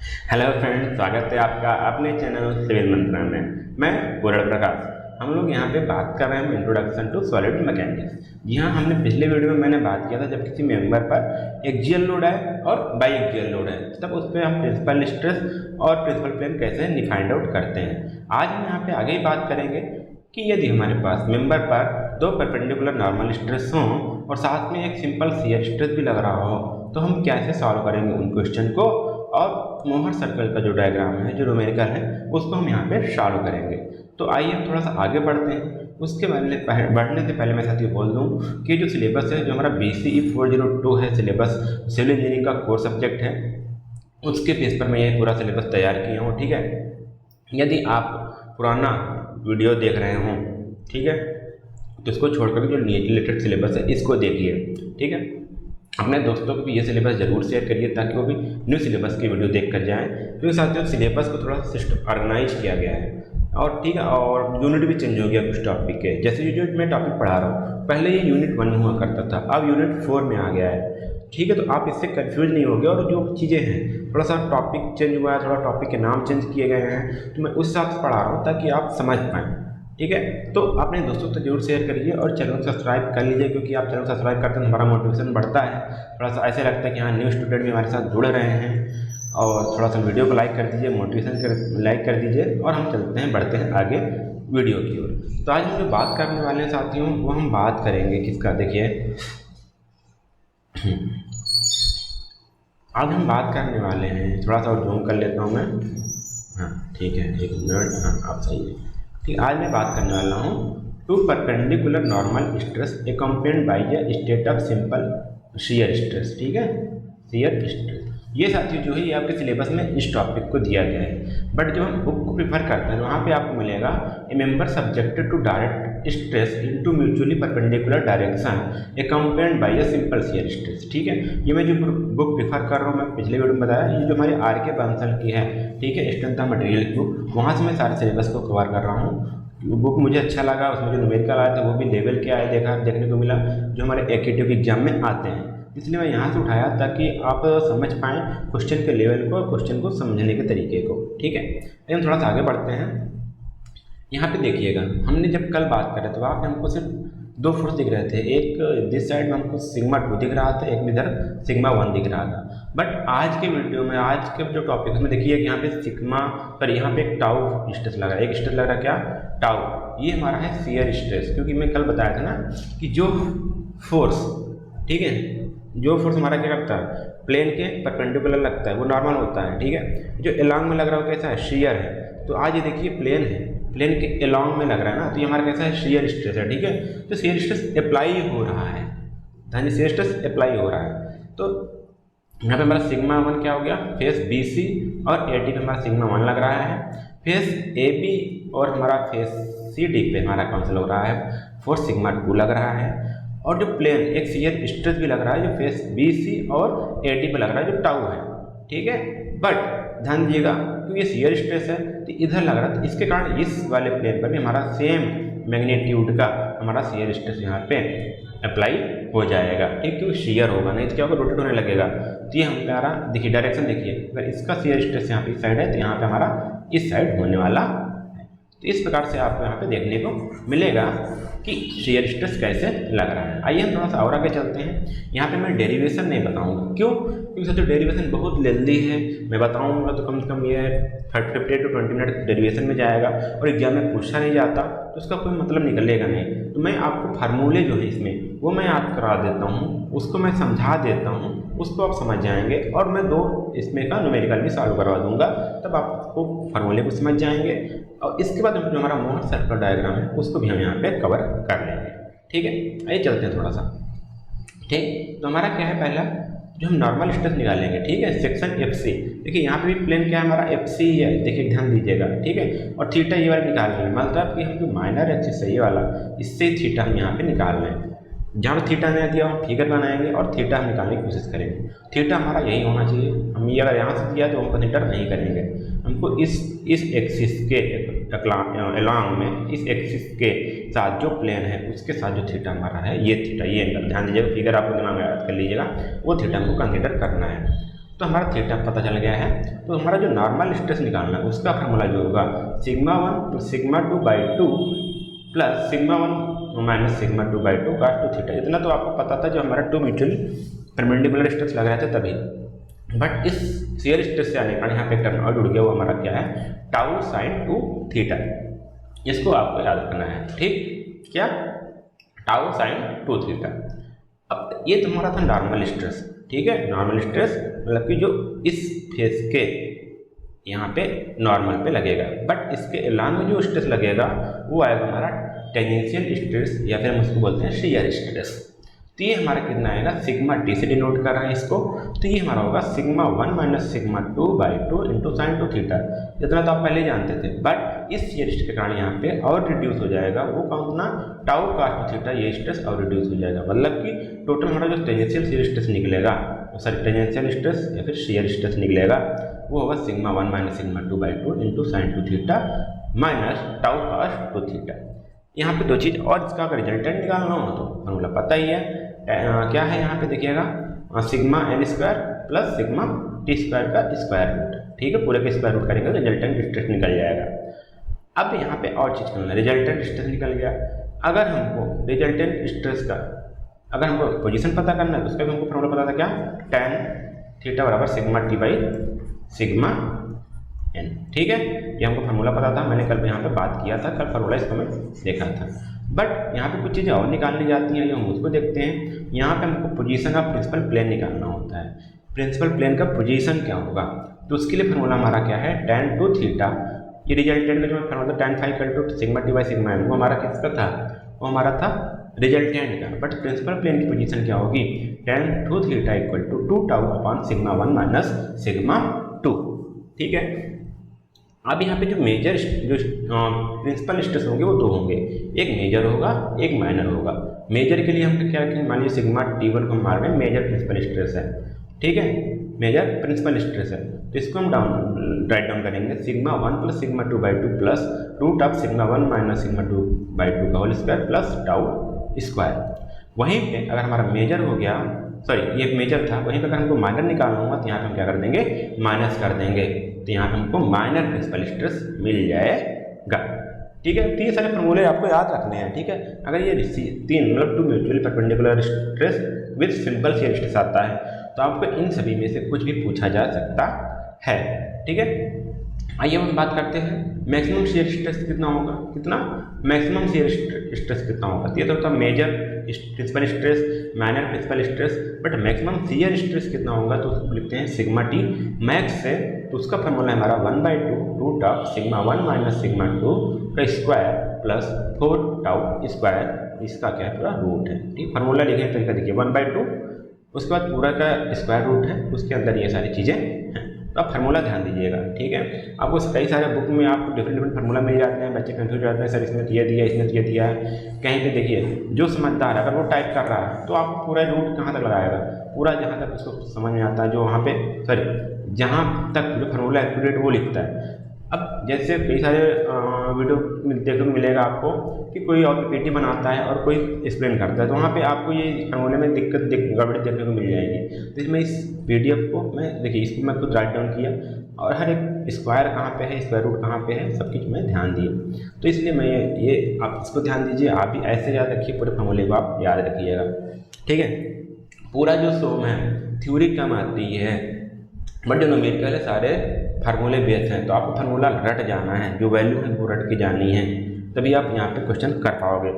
Hello friends, स्वागत है आपका अपने चैनल सिविल मंत्रा में। मैं पूर्ण प्रकाश। हम लोग यहाँ पे बात कर रहे हैं इंट्रोडक्शन टू सॉलिड मैकेनिक्स। जी हाँ, हमने पिछले वीडियो में मैंने बात किया था जब किसी मेंबर पर एक्सियल लोड है और बाई एक्सियल लोड है तब उस पर हम प्रिंसिपल स्ट्रेस और प्रिंसिपल प्लेन कैसे फाइंड आउट करते हैं। आज हम यहाँ पे आगे ही बात करेंगे कि यदि हमारे पास मेंबर पर दो परपेंडिकुलर नॉर्मल स्ट्रेस हों और साथ में एक सिंपल शियर स्ट्रेस भी लग रहा हो तो हम कैसे सॉल्व करेंगे उन क्वेश्चन को, और मोहर सर्कल का जो डायग्राम है, जो न्यूमेरिकल है, उसको हम यहाँ पे सॉल्व करेंगे। तो आइए हम थोड़ा सा आगे बढ़ते हैं। उसके बढ़ने से पहले मैं साथियों बोल दूँ कि जो सिलेबस है, जो हमारा BCE 402 है सिलेबस, सिविल इंजीनियरिंग का कोर सब्जेक्ट है, उसके बेस पर मैं ये पूरा सिलेबस तैयार किया हूँ। ठीक है, यदि आप पुराना वीडियो देख रहे हों, ठीक है, तो इसको छोड़कर जो रिलेटेड सिलेबस है इसको देखिए। ठीक है, अपने दोस्तों को भी ये सिलेबस जरूर शेयर करिए ताकि वो भी न्यू सिलेबस की वीडियो देख कर जाएँ, क्योंकि साथियों सिलेबस को थोड़ा सिस्टम ऑर्गेनाइज किया गया है और ठीक है, और यूनिट भी चेंज हो गया कुछ टॉपिक के। जैसे जो मैं टॉपिक पढ़ा रहा हूँ, पहले ये यूनिट 1 हुआ करता था, अब यूनिट 4 में आ गया है। ठीक है, तो आप इससे कंफ्यूज नहीं होगे। और जो चीज़ें हैं, थोड़ा सा टॉपिक चेंज हुआ है, थोड़ा टॉपिक के नाम चेंज किए गए हैं, तो मैं उस हिसाब से पढ़ा रहा हूँ ताकि आप समझ पाएँ। ठीक है, तो अपने दोस्तों को जरूर शेयर करिए और चैनल को सब्सक्राइब कर लीजिए, क्योंकि आप चैनल सब्सक्राइब करते हैं हमारा मोटिवेशन बढ़ता है। थोड़ा सा ऐसे लगता है कि हाँ, न्यू स्टूडेंट भी हमारे साथ जुड़ रहे हैं। और थोड़ा सा वीडियो को लाइक कर दीजिए, लाइक कर दीजिए, और हम चलते हैं, बढ़ते हैं आगे वीडियो की ओर। तो आज हम जो बात करने वाले हैं साथियों, वो हम बात करेंगे किसका, देखिए आज हम बात करने वाले हैं, थोड़ा सा और जूम कर लेता हूँ मैं। हाँ ठीक है, एक मिनट, हाँ आप सही है। ठीक, आज मैं बात करने वाला हूँ two perpendicular normal stress accompanied by a state of simple shear stress. ठीक है, शियर स्ट्रेस ये साथियों जो है ये आपके सिलेबस में इस टॉपिक को दिया गया है, बट जब हम बुक को प्रीफर करते हैं वहाँ पे आपको मिलेगा a member subjected to direct stress into mutually perpendicular direction accompanied by a simple shear stress. ठीक है, ये मैं जो बुक प्रीफर कर रहा हूँ, मैं पिछले वीडियो में बताया, ये जो हमारे RK बंसल की है, ठीक है, स्ट्रेंथ ऑफ मटेरियल की बुक, वहाँ से मैं सारे सिलेबस को कवर कर रहा हूँ। बुक मुझे अच्छा लगा, उसमें जो न्यूमेरिकल आए थे वो भी लेवल के आए, देखने को मिला जो हमारे AKTO के एग्जाम में आते हैं, इसलिए मैं यहाँ से उठाया ताकि आप समझ पाएँ क्वेश्चन के लेवल को और क्वेश्चन को समझने के तरीके को। ठीक है, हम थोड़ा सा आगे बढ़ते हैं। यहाँ पे देखिएगा, हमने जब कल बात कर रहे थे वहाँ पे हमको सिर्फ दो फोर्स दिख रहे थे, एक दिस साइड में हमको सिग्मा 2 दिख रहा था, एक में इधर सिग्मा 1 दिख रहा था। बट आज के वीडियो में, आज के जो टॉपिक है, में देखिए कि यहाँ पे सिग्मा पर यहाँ पे एक टाउ स्ट्रेस लगा है, एक स्ट्रेस लग रहा है क्या, टाउ, ये हमारा है शियर स्ट्रेस। क्योंकि मैं कल बताया था ना कि जो फोर्स, ठीक है, जो फोर्स हमारा क्या करता है, प्लेन के परपेंडिकुलर लगता है, वो नॉर्मल होता है। ठीक है, जो एलॉन्ग में लग रहा है कैसा है, शियर है। तो आज ये देखिए प्लेन है, प्लेन के एलॉन्ग में लग रहा है ना, तो ये हमारा कैसा है, शियर स्ट्रेस है। ठीक है, तो शियर स्ट्रेस अप्लाई हो रहा है, ध्यान, शियर स्ट्रेस अप्लाई हो रहा है। तो यहाँ पे हमारा सिग्मा 1 क्या हो गया, फेस BC और AD पे हमारा सिग्मा 1 लग रहा है, फेस AB और हमारा फेस CD पे हमारा कौन सा लग रहा है, फोर्स सिग्मा 2 लग रहा है। और जो प्लेन एक शियर स्ट्रेस भी लग रहा है, जो फेस BC और AD पे लग रहा है, जो टाउ है। ठीक है, बट ध्यान दीजिएगा क्योंकि ये शियर स्ट्रेस है तो इधर लग रहा है, तो इसके कारण इस वाले प्लेन पर भी हमारा सेम मैग्नीट्यूड का हमारा शियर स्ट्रेस यहाँ पे अप्लाई हो जाएगा। ठीक, क्योंकि शियर होगा, नहीं तो क्या होगा, रोटेट होने लगेगा। तो ये हमारा देखिए डायरेक्शन देखिए, अगर इसका शियर स्ट्रेस यहाँ पे इस साइड है तो यहाँ पे हमारा इस साइड होने वाला है। तो इस प्रकार से आपको यहाँ पे देखने को मिलेगा कि शियर स्ट्रेस कैसे लग रहा है। आइए हम थोड़ा सा और आगे चलते हैं। यहाँ पे मैं डेरिवेशन नहीं बताऊंगा, क्यों, क्योंकि साथियों डेरिवेशन बहुत लेंदी है, मैं बताऊंगा तो कम से कम ये 15 to 20 मिनट डेरिवेशन में जाएगा और एग्जाम में पूछा नहीं जाता तो उसका कोई मतलब निकलेगा नहीं। तो मैं आपको फार्मूले जो है इसमें वो मैं याद करा देता हूँ, उसको मैं समझा देता हूँ, उसको आप समझ जाएंगे, और मैं 2 इसमें का न्यूमेरिकल भी सॉल्व करवा दूंगा, तब आपको फार्मूले को समझ जाएंगे। और इसके बाद जो हमारा मोहर सर्कल डायग्राम है उसको भी हम यहाँ पे कवर कर लेंगे। ठीक है, आइए चलते हैं थोड़ा सा। ठीक, तो हमारा क्या है, पहला जो हम नॉर्मल स्ट्रेस निकालेंगे, ठीक है, सेक्शन FC। देखिए यहाँ पे भी प्लेन क्या है, हमारा FC ही है, देखिए ध्यान दीजिएगा। ठीक है, और थीटा ये वाला निकाल रहे हैं, मतलब कि हम जो माइनर एक्सिस है ये वाला, इससे थीटा हम यहाँ पे निकाल रहे हैं। जहाँ थीटा नहीं दिया हम फिगर बनाएंगे और थीटा हम निकालने की कोशिश करेंगे। थीटा हमारा यही होना चाहिए, हम ये अगर यहाँ से दिया तो हम कंसीडर नहीं करेंगे, हमको इस एक्सिस के अलॉन्ग में, इस एक्सिस के साथ जो प्लेन है उसके साथ जो थीटा हमारा है, ये थीटा, ये एंगल, ध्यान दीजिएगा, फिगर आपको दिमाग में याद कर लीजिएगा, वो थीटा हमको कंसीडर करना है। तो हमारा थीटा पता चल गया है। तो हमारा जो नॉर्मल स्ट्रेस निकालना है उसका फार्मूला जो होगा sigma 1 plus sigma 2/2 plus sigma 1 minus sigma 2/2 cos 2 theta. इतना तो आपको पता था जो हमारा 2 म्यूचुअली परपेंडिकुलर स्ट्रेस लग रहा था तभी। बट इस शियर स्ट्रेस से आने का यहाँ पे टर्म और जुड़ गया, वो हमारा क्या है टाउ साइन 2 थीटा। इसको आपको याद रखना है, ठीक, क्या टाउ साइन 2 थीटा। अब ये तुम्हारा था नॉर्मल स्ट्रेस, ठीक है। नॉर्मल स्ट्रेस मतलब कि जो इस फेस के यहाँ पे नॉर्मल पे लगेगा, बट इसके अलावा जो स्ट्रेस लगेगा वो आएगा हमारा टेंजेंशियल स्ट्रेस या फिर हम उसको बोलते हैं शियर स्ट्रेस। तो ये हमारा कितना आएगा सिग्मा टी से डिनोट कर रहे हैं इसको। तो ये हमारा होगा sigma 1 minus sigma 2/2 into sine 2 theta. इतना तो आप पहले ही जानते थे, बट इस शियर स्ट्रेस के कारण यहाँ पे और रिड्यूस हो जाएगा वो कौन ना टाउ cos 2 थीटा, ये स्ट्रेस और रिड्यूस हो जाएगा। मतलब कि टोटल हमारा जो टेंजेंशियल शियर स्ट्रेस निकलेगा, सॉरी टेंजेंशियल स्ट्रेस या फिर शियर स्ट्रेस निकलेगा वो होगा sigma 1 minus sigma 2/2 into sine 2 theta minus tau cos 2 theta. यहाँ पे दो चीज़ और, इसका अगर रिजल्टेंट निकालना हो तो फॉर्मूला पता ही है, क्या है यहाँ पे देखिएगा sigma n square plus sigma T square का स्क्वायर रूट, ठीक है। पूरे का स्क्वायर रूट करेंगे तो रिजल्टेंट स्ट्रेस निकल जाएगा। अब यहाँ पे और चीज़ करना, रिजल्टेंट स्ट्रेस निकल गया। अगर हमको रिजल्टेंट स्ट्रेस का अगर हमको पोजीशन पता करना है तो उसका भी हमको फॉर्मूला पता था, क्या tan थीटा बराबर sigma t by sigma n, ठीक है। ये हमको फार्मूला पता था, मैंने कल यहाँ पे बात किया था, कल फार्मूला इसको मैं देखा था। बट यहाँ पे कुछ चीज़ें और निकालनी जाती हैं, जो हम उसको देखते हैं। यहाँ पे हमको पोजीशन ऑफ प्रिंसिपल प्लेन निकालना होता है। प्रिंसिपल प्लेन का पोजीशन क्या होगा, तो उसके लिए फार्मूला हमारा क्या है tan 2 थीटा। ये रिजल्टेंट का जो formula tan phi equal to sigma t by sigma n, वो हमारा किसका था, वो हमारा था रिजल्टेंट का। बट प्रिंसिपल प्लेन की पोजीशन क्या होगी tan 2 theta equal to 2 tau upon sigma 1 minus sigma 2, ठीक है। अब यहाँ पे जो मेजर जो प्रिंसिपल स्ट्रेस होंगे वो दो होंगे, एक मेजर होगा एक माइनर होगा। मेजर के लिए हम क्या रखेंगे, मान लीजिए सिग्मा T1 को हम मान रहे हैं मेजर प्रिंसिपल स्ट्रेस है, ठीक है, मेजर प्रिंसिपल स्ट्रेस है। तो इसको हम राइट डाउन करेंगे sigma 1 plus sigma 2/2 plus root of sigma 1 minus sigma 2/2 का whole square plus tau square. वहीं पे अगर हमारा मेजर हो गया, सॉरी ये मेजर था, वहीं पे अगर हमको माइनर निकालना होगा तो यहाँ पे हम क्या कर देंगे माइनस कर देंगे, तो यहाँ पे हमको माइनर प्रिंसिपल स्ट्रेस मिल जाएगा, ठीक है। तो ये सारे फॉर्मूले आपको याद रखने हैं, ठीक है। अगर ये तीन मतलब 2 mutually perpendicular stress with simple shear stress आता है तो आपको इन सभी में से कुछ भी पूछा जा सकता है, ठीक है। आइए हम बात करते हैं मैक्सिमम शियर स्ट्रेस कितना होगा, कितना मैक्सिमम शियर स्ट्रेस कितना होगा। तो ये तो होता है major principal stress, minor principal stress, but maximum shear stress कितना होगा तो उसको लिखते हैं सिग्मा टी मैक्स है। तो उसका फॉर्मूला है हमारा 1/2 root of sigma 1 minus sigma 2 का स्क्वायर प्लस 4 टाउ स्क्वायर, इसका क्या है पूरा रूट है, ठीक। फार्मूला लिखें तो देखिए 1/2, उसके बाद पूरा का स्क्वायर रूट है, उसके अंदर ये सारी चीज़ें हैं। तो आप फार्मूला ध्यान दीजिएगा, ठीक है। आपको कई सारे बुक में आपको डिफरेंट फार्मूला मिल जाते हैं, बच्चे कंफ्यूज हो जाते हैं, सर इसमें ये दिया इसमें ये दिया है। कहीं पे देखिए जो समझदार है अगर वो टाइप कर रहा है तो आप पूरा रूट कहाँ तक लगाएगा, पूरा जहाँ तक उसको समझ में आता है, जो वहाँ पे सॉरी जहाँ तक जो फार्मूला एक्यूरेट वो लिखता है। अब जैसे कई सारे वीडियो देखने को मिलेगा आपको कि कोई और पीपीटी बनाता है और कोई एक्सप्लेन करता है, तो वहाँ पे आपको ये फार्मूले में गड़बड़ी देखने को मिल जाएगी। तो इसमें इस पीडीएफ को मैं देखिए इसको मैं खुद राइट डाउन किया और हर एक स्क्वायर कहाँ पे है, स्क्वायर रूट कहाँ पे है, सब कुछ मैं ध्यान दिए। तो इसलिए मैं ये आप इसको ध्यान दीजिए, आप भी ऐसे याद रखिए, पूरे फार्मूले को आप याद रखिएगा, ठीक है। पूरा जो सोम है थ्योरी कम आती है, बट जो न्यूमेरिकल है सारे फार्मूले बेस हैं, तो आपको फार्मूला रट जाना है, जो वैल्यू है वो रट के जानी है, तभी आप यहाँ पे क्वेश्चन कर पाओगे।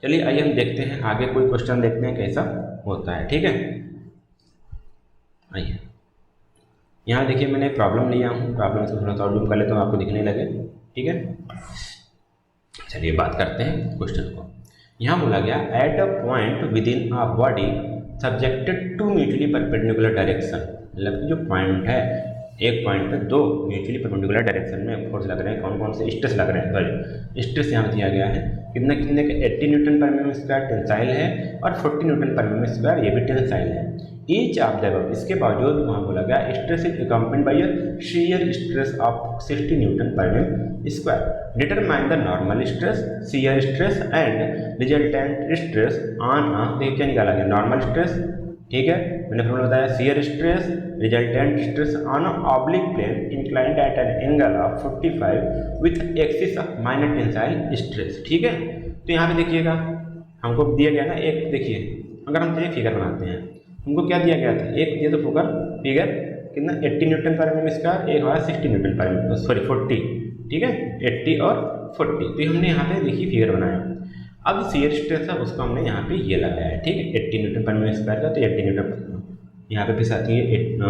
चलिए आइए हम देखते हैं आगे कोई क्वेश्चन देखते हैं कैसा होता है, ठीक है। आइए यहाँ देखिए मैंने प्रॉब्लम लिया हूँ, प्रॉब्लम इसको थोड़ा सा जूम कर लेता हूँ आपको दिखने लगे, ठीक है। चलिए बात करते हैं क्वेश्चन को। यहाँ बोला गया at a point with in a body subjected two mutually perpendicular direction, मतलब जो पॉइंट है एक पॉइंट पे दो म्यूचुअली परपेंडिकुलर डायरेक्शन में फोर्स लग रहे हैं, कौन कौन से स्ट्रेस लग रहे हैं, सॉरी स्ट्रेस यहाँ दिया गया है कितना कितने के 80 न्यूटन पर mm स्क्वायर टेंसाइल है और 40 न्यूटन पर mm स्क्वायर ये भी टेंसाइल है। ईच ऑफ द अबव, इसके बावजूद वहाँ बोला गया stress is accompanied by a shear stress of 60 Newton पर mm square. Determine the normal stress, shear stress and resultant stress on देखिए क्या निकाला गया, नॉर्मल स्ट्रेस ठीक है, मैंने फॉर्मूला बताया, shear stress resultant stress on oblique plane inclined at an angle of 45 with axis of minor tensile stress. ठीक है, तो यहाँ पे देखिएगा हमको दिया गया ना एक, देखिए अगर हम चलिए फिगर बनाते हैं, हमको क्या दिया गया था, एक दिया तो फोकल फिगर कितना 80 न्यूटन पर mm स्क्वायर, एक हमारा 60 न्यूटन पर mm, सॉरी 40, ठीक है 80 और 40, तो हमने यहाँ पे देखिए फिगर बनाया। अब शियर स्ट्रेस है उसको हमने यहाँ पे ये लगाया है, ठीक है 80 न्यूटन पर mm स्क्वायर का, तो 80 न्यूटन पर यहाँ पे फिर साथ ही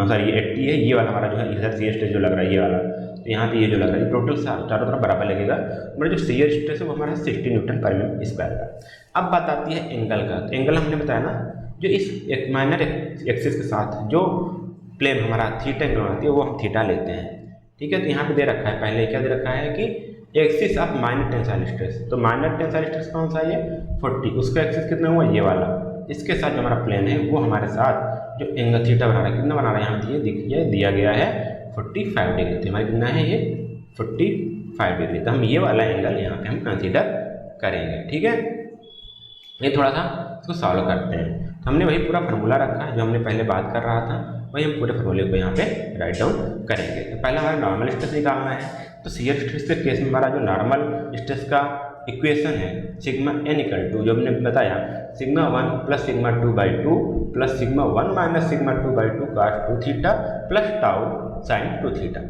सॉरी ये 80 है, ये वाला हमारा जो है इधर शियर स्ट्रेस जो लग रहा है ये वाला, तो यहाँ पे ये जो लग रहा है टोटल चारों तरफ बराबर लगेगा, हमारा जो शियर स्ट्रेस है वो हमारा 60 न्यूटन पर mm स्क्वायर का। अब बात आती है एंगल का, तो एंगल हमने बताया ना जो इस एक माइनर एक्सिस के साथ जो प्लेन हमारा थीटा एंगल बनाती है वो हम थीटा लेते हैं, ठीक है। तो यहाँ पे दे रखा है, पहले क्या दे रखा है कि axis of minor tensile stress, तो माइनर टेंसाइल स्ट्रेस कौन सा है, 40, उसका एक्सिस कितना हुआ ये वाला, इसके साथ जो हमारा प्लेन है वो हमारे साथ जो एंगल थीटा बना रहा है, कितना बना रहा है यहाँ पे देखिए दिया गया है 45 डिग्री, तो हमारा कितना है ये 45 डिग्री, तो हम ये वाला एंगल यहाँ पे हम कंसीडर करेंगे, ठीक है। ये थोड़ा सा इसको सॉल्व करते हैं, तो हमने वही पूरा फार्मूला रखा है जो हमने पहले बात कर रहा था, वही हम पूरे फार्मूले को यहाँ पे राइट डाउन करेंगे। तो पहले हमारा नॉर्मल स्ट्रेस निकालना है, तो शियर स्ट्रेस के केस में हमारा जो नॉर्मल स्ट्रेस का इक्वेशन है सिग्मा n इक्वल टू, जो हमने बताया sigma 1 plus sigma 2/2 plus sigma 1 minus sigma 2/2 cos 2 theta plus tau sine 2 theta.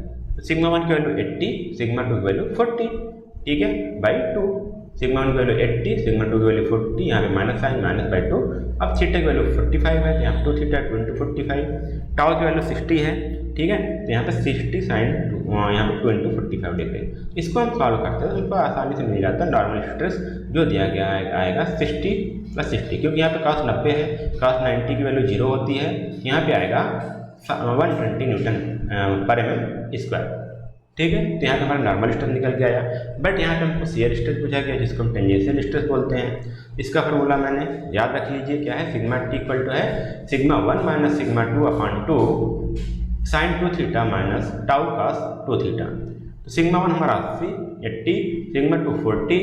Sigma 1 की वैल्यू 80, सिग्मा 2 की वैल्यू 40, ठीक है बाई 2, सिग्मा 1 की वैल्यू 80, सिग्मा 2 की वैल्यू 40, यहाँ पे माइनस साइन माइनस बाई 2। अब थीटा की वैल्यू 45 है, तो यहाँ 2 थीटा 45, टाउ की वैल्यू 60 है, ठीक है, तो यहाँ पे 60 साइन यहाँ पे 2 × 45 डिग्री। इसको हम सॉल्व करते हैं तो उनको आसानी से मिल जाता है नॉर्मल स्ट्रेस जो दिया गया आएगा 60 + 60, क्योंकि यहाँ पे cos 90 है, cos 90 की वैल्यू 0 होती है, यहाँ पे आएगा 120 न्यूटन पर mm स्क्वायर, ठीक है। तो यहाँ पे हमारा नॉर्मल स्ट्रेस निकल के आया, बट यहाँ पे हमको शियर स्ट्रेस पूछा गया जिसको हम टेंजेंशियल स्ट्रेस बोलते हैं। इसका फार्मूला मैंने याद रख लीजिए क्या है, सिग्मा t इक्वल टू है sigma 1 minus sigma 2/2 sine 2 theta minus tau cos 2 theta. तो सिग्मा 1 हमारा 80, सिग्मा 2 40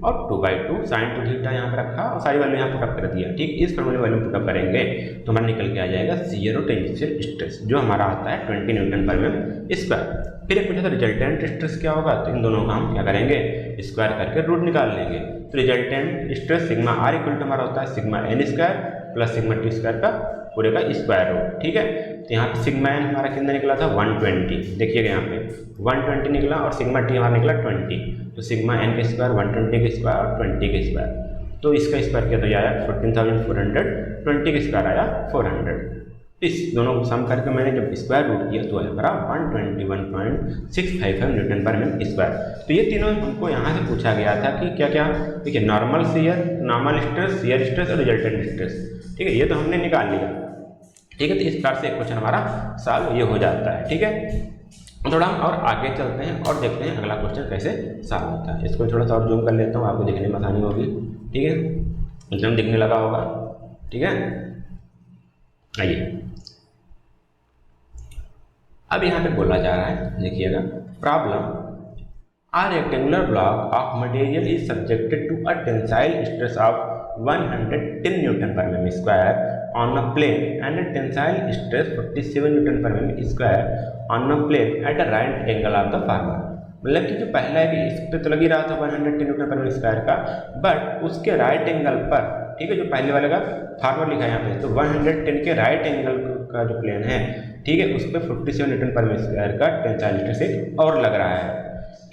और 2/2 साइन 2 थीटा यहाँ पे रखा और सारी वैल्यू यहाँ पुटअप कर दिया, ठीक। इस फार्मूले वैल्यू पुटअप करेंगे तो हमारा निकल के आ जाएगा शियर और टेंजेंशियल स्ट्रेस जो हमारा आता है 20 न्यूटन पर mm स्क्वायर। फिर एक पूछा था रिजल्टेंट स्ट्रेस क्या होगा, तो इन दोनों का हम क्या करेंगे स्क्वायर करके रूट निकाल लेंगे। तो resultant stress sigma r equal to हमारा होता है sigma n square plus sigma t square का पूरे का स्क्वायर रूट, ठीक है। तो यहाँ पे सिग्मा n हमारा कितना निकला था 120, देखिएगा यहाँ पे 120 निकला और सिग्मा t हमारा निकला 20, तो सिग्मा n का स्क्वायर 120 का स्क्वायर और 20 का स्क्वायर, तो इसका स्क्वायर किया तो आया 14,400, 20 का स्क्वायर आया 400। इस दोनों को सम करके मैंने जब स्क्वायर रूट किया तो हमारा 121.655 न्यूटन पर mm स्क्वायर। तो ये तीनों हमको यहाँ से पूछा गया था कि क्या क्या, देखिए normal shear, normal stress, shear stress और रिजल्टेंट स्ट्रेस, ठीक है, ये तो हमने निकाल लिया, ठीक है। तो इस प्रकार से एक क्वेश्चन हमारा सॉल्व ये हो जाता है, ठीक है। थोड़ा हम और आगे चलते हैं और देखते हैं अगला क्वेश्चन कैसे सॉल्व होता है। इसको थोड़ा सा और जूम कर लेता हूँ, आपको देखने में आसानी होगी, ठीक है, एकदम दिखने लगा होगा, ठीक है। आइए अब यहाँ पे बोला जा रहा है, देखिएगा problem a rectangular block of material is subjected to a tensile stress of 110 newton पर mm square on a plane and tensile stress 47 newton पर mm square on a plane at a right angle of the former. मतलब कि जो पहला है कि इस पर तो लगी रहा था 110 न्यूटन पर mm स्क्वायर का, बट उसके राइट एंगल पर, ठीक है, जो पहले वाले का फार्मर लिखा है यहाँ पे, तो 110 के राइट एंगल का जो प्लेन है, ठीक है, उस पर 47 न्यूटन पर mm स्क्वायर का टेंसाइल स्ट्रेस एक और लग रहा है।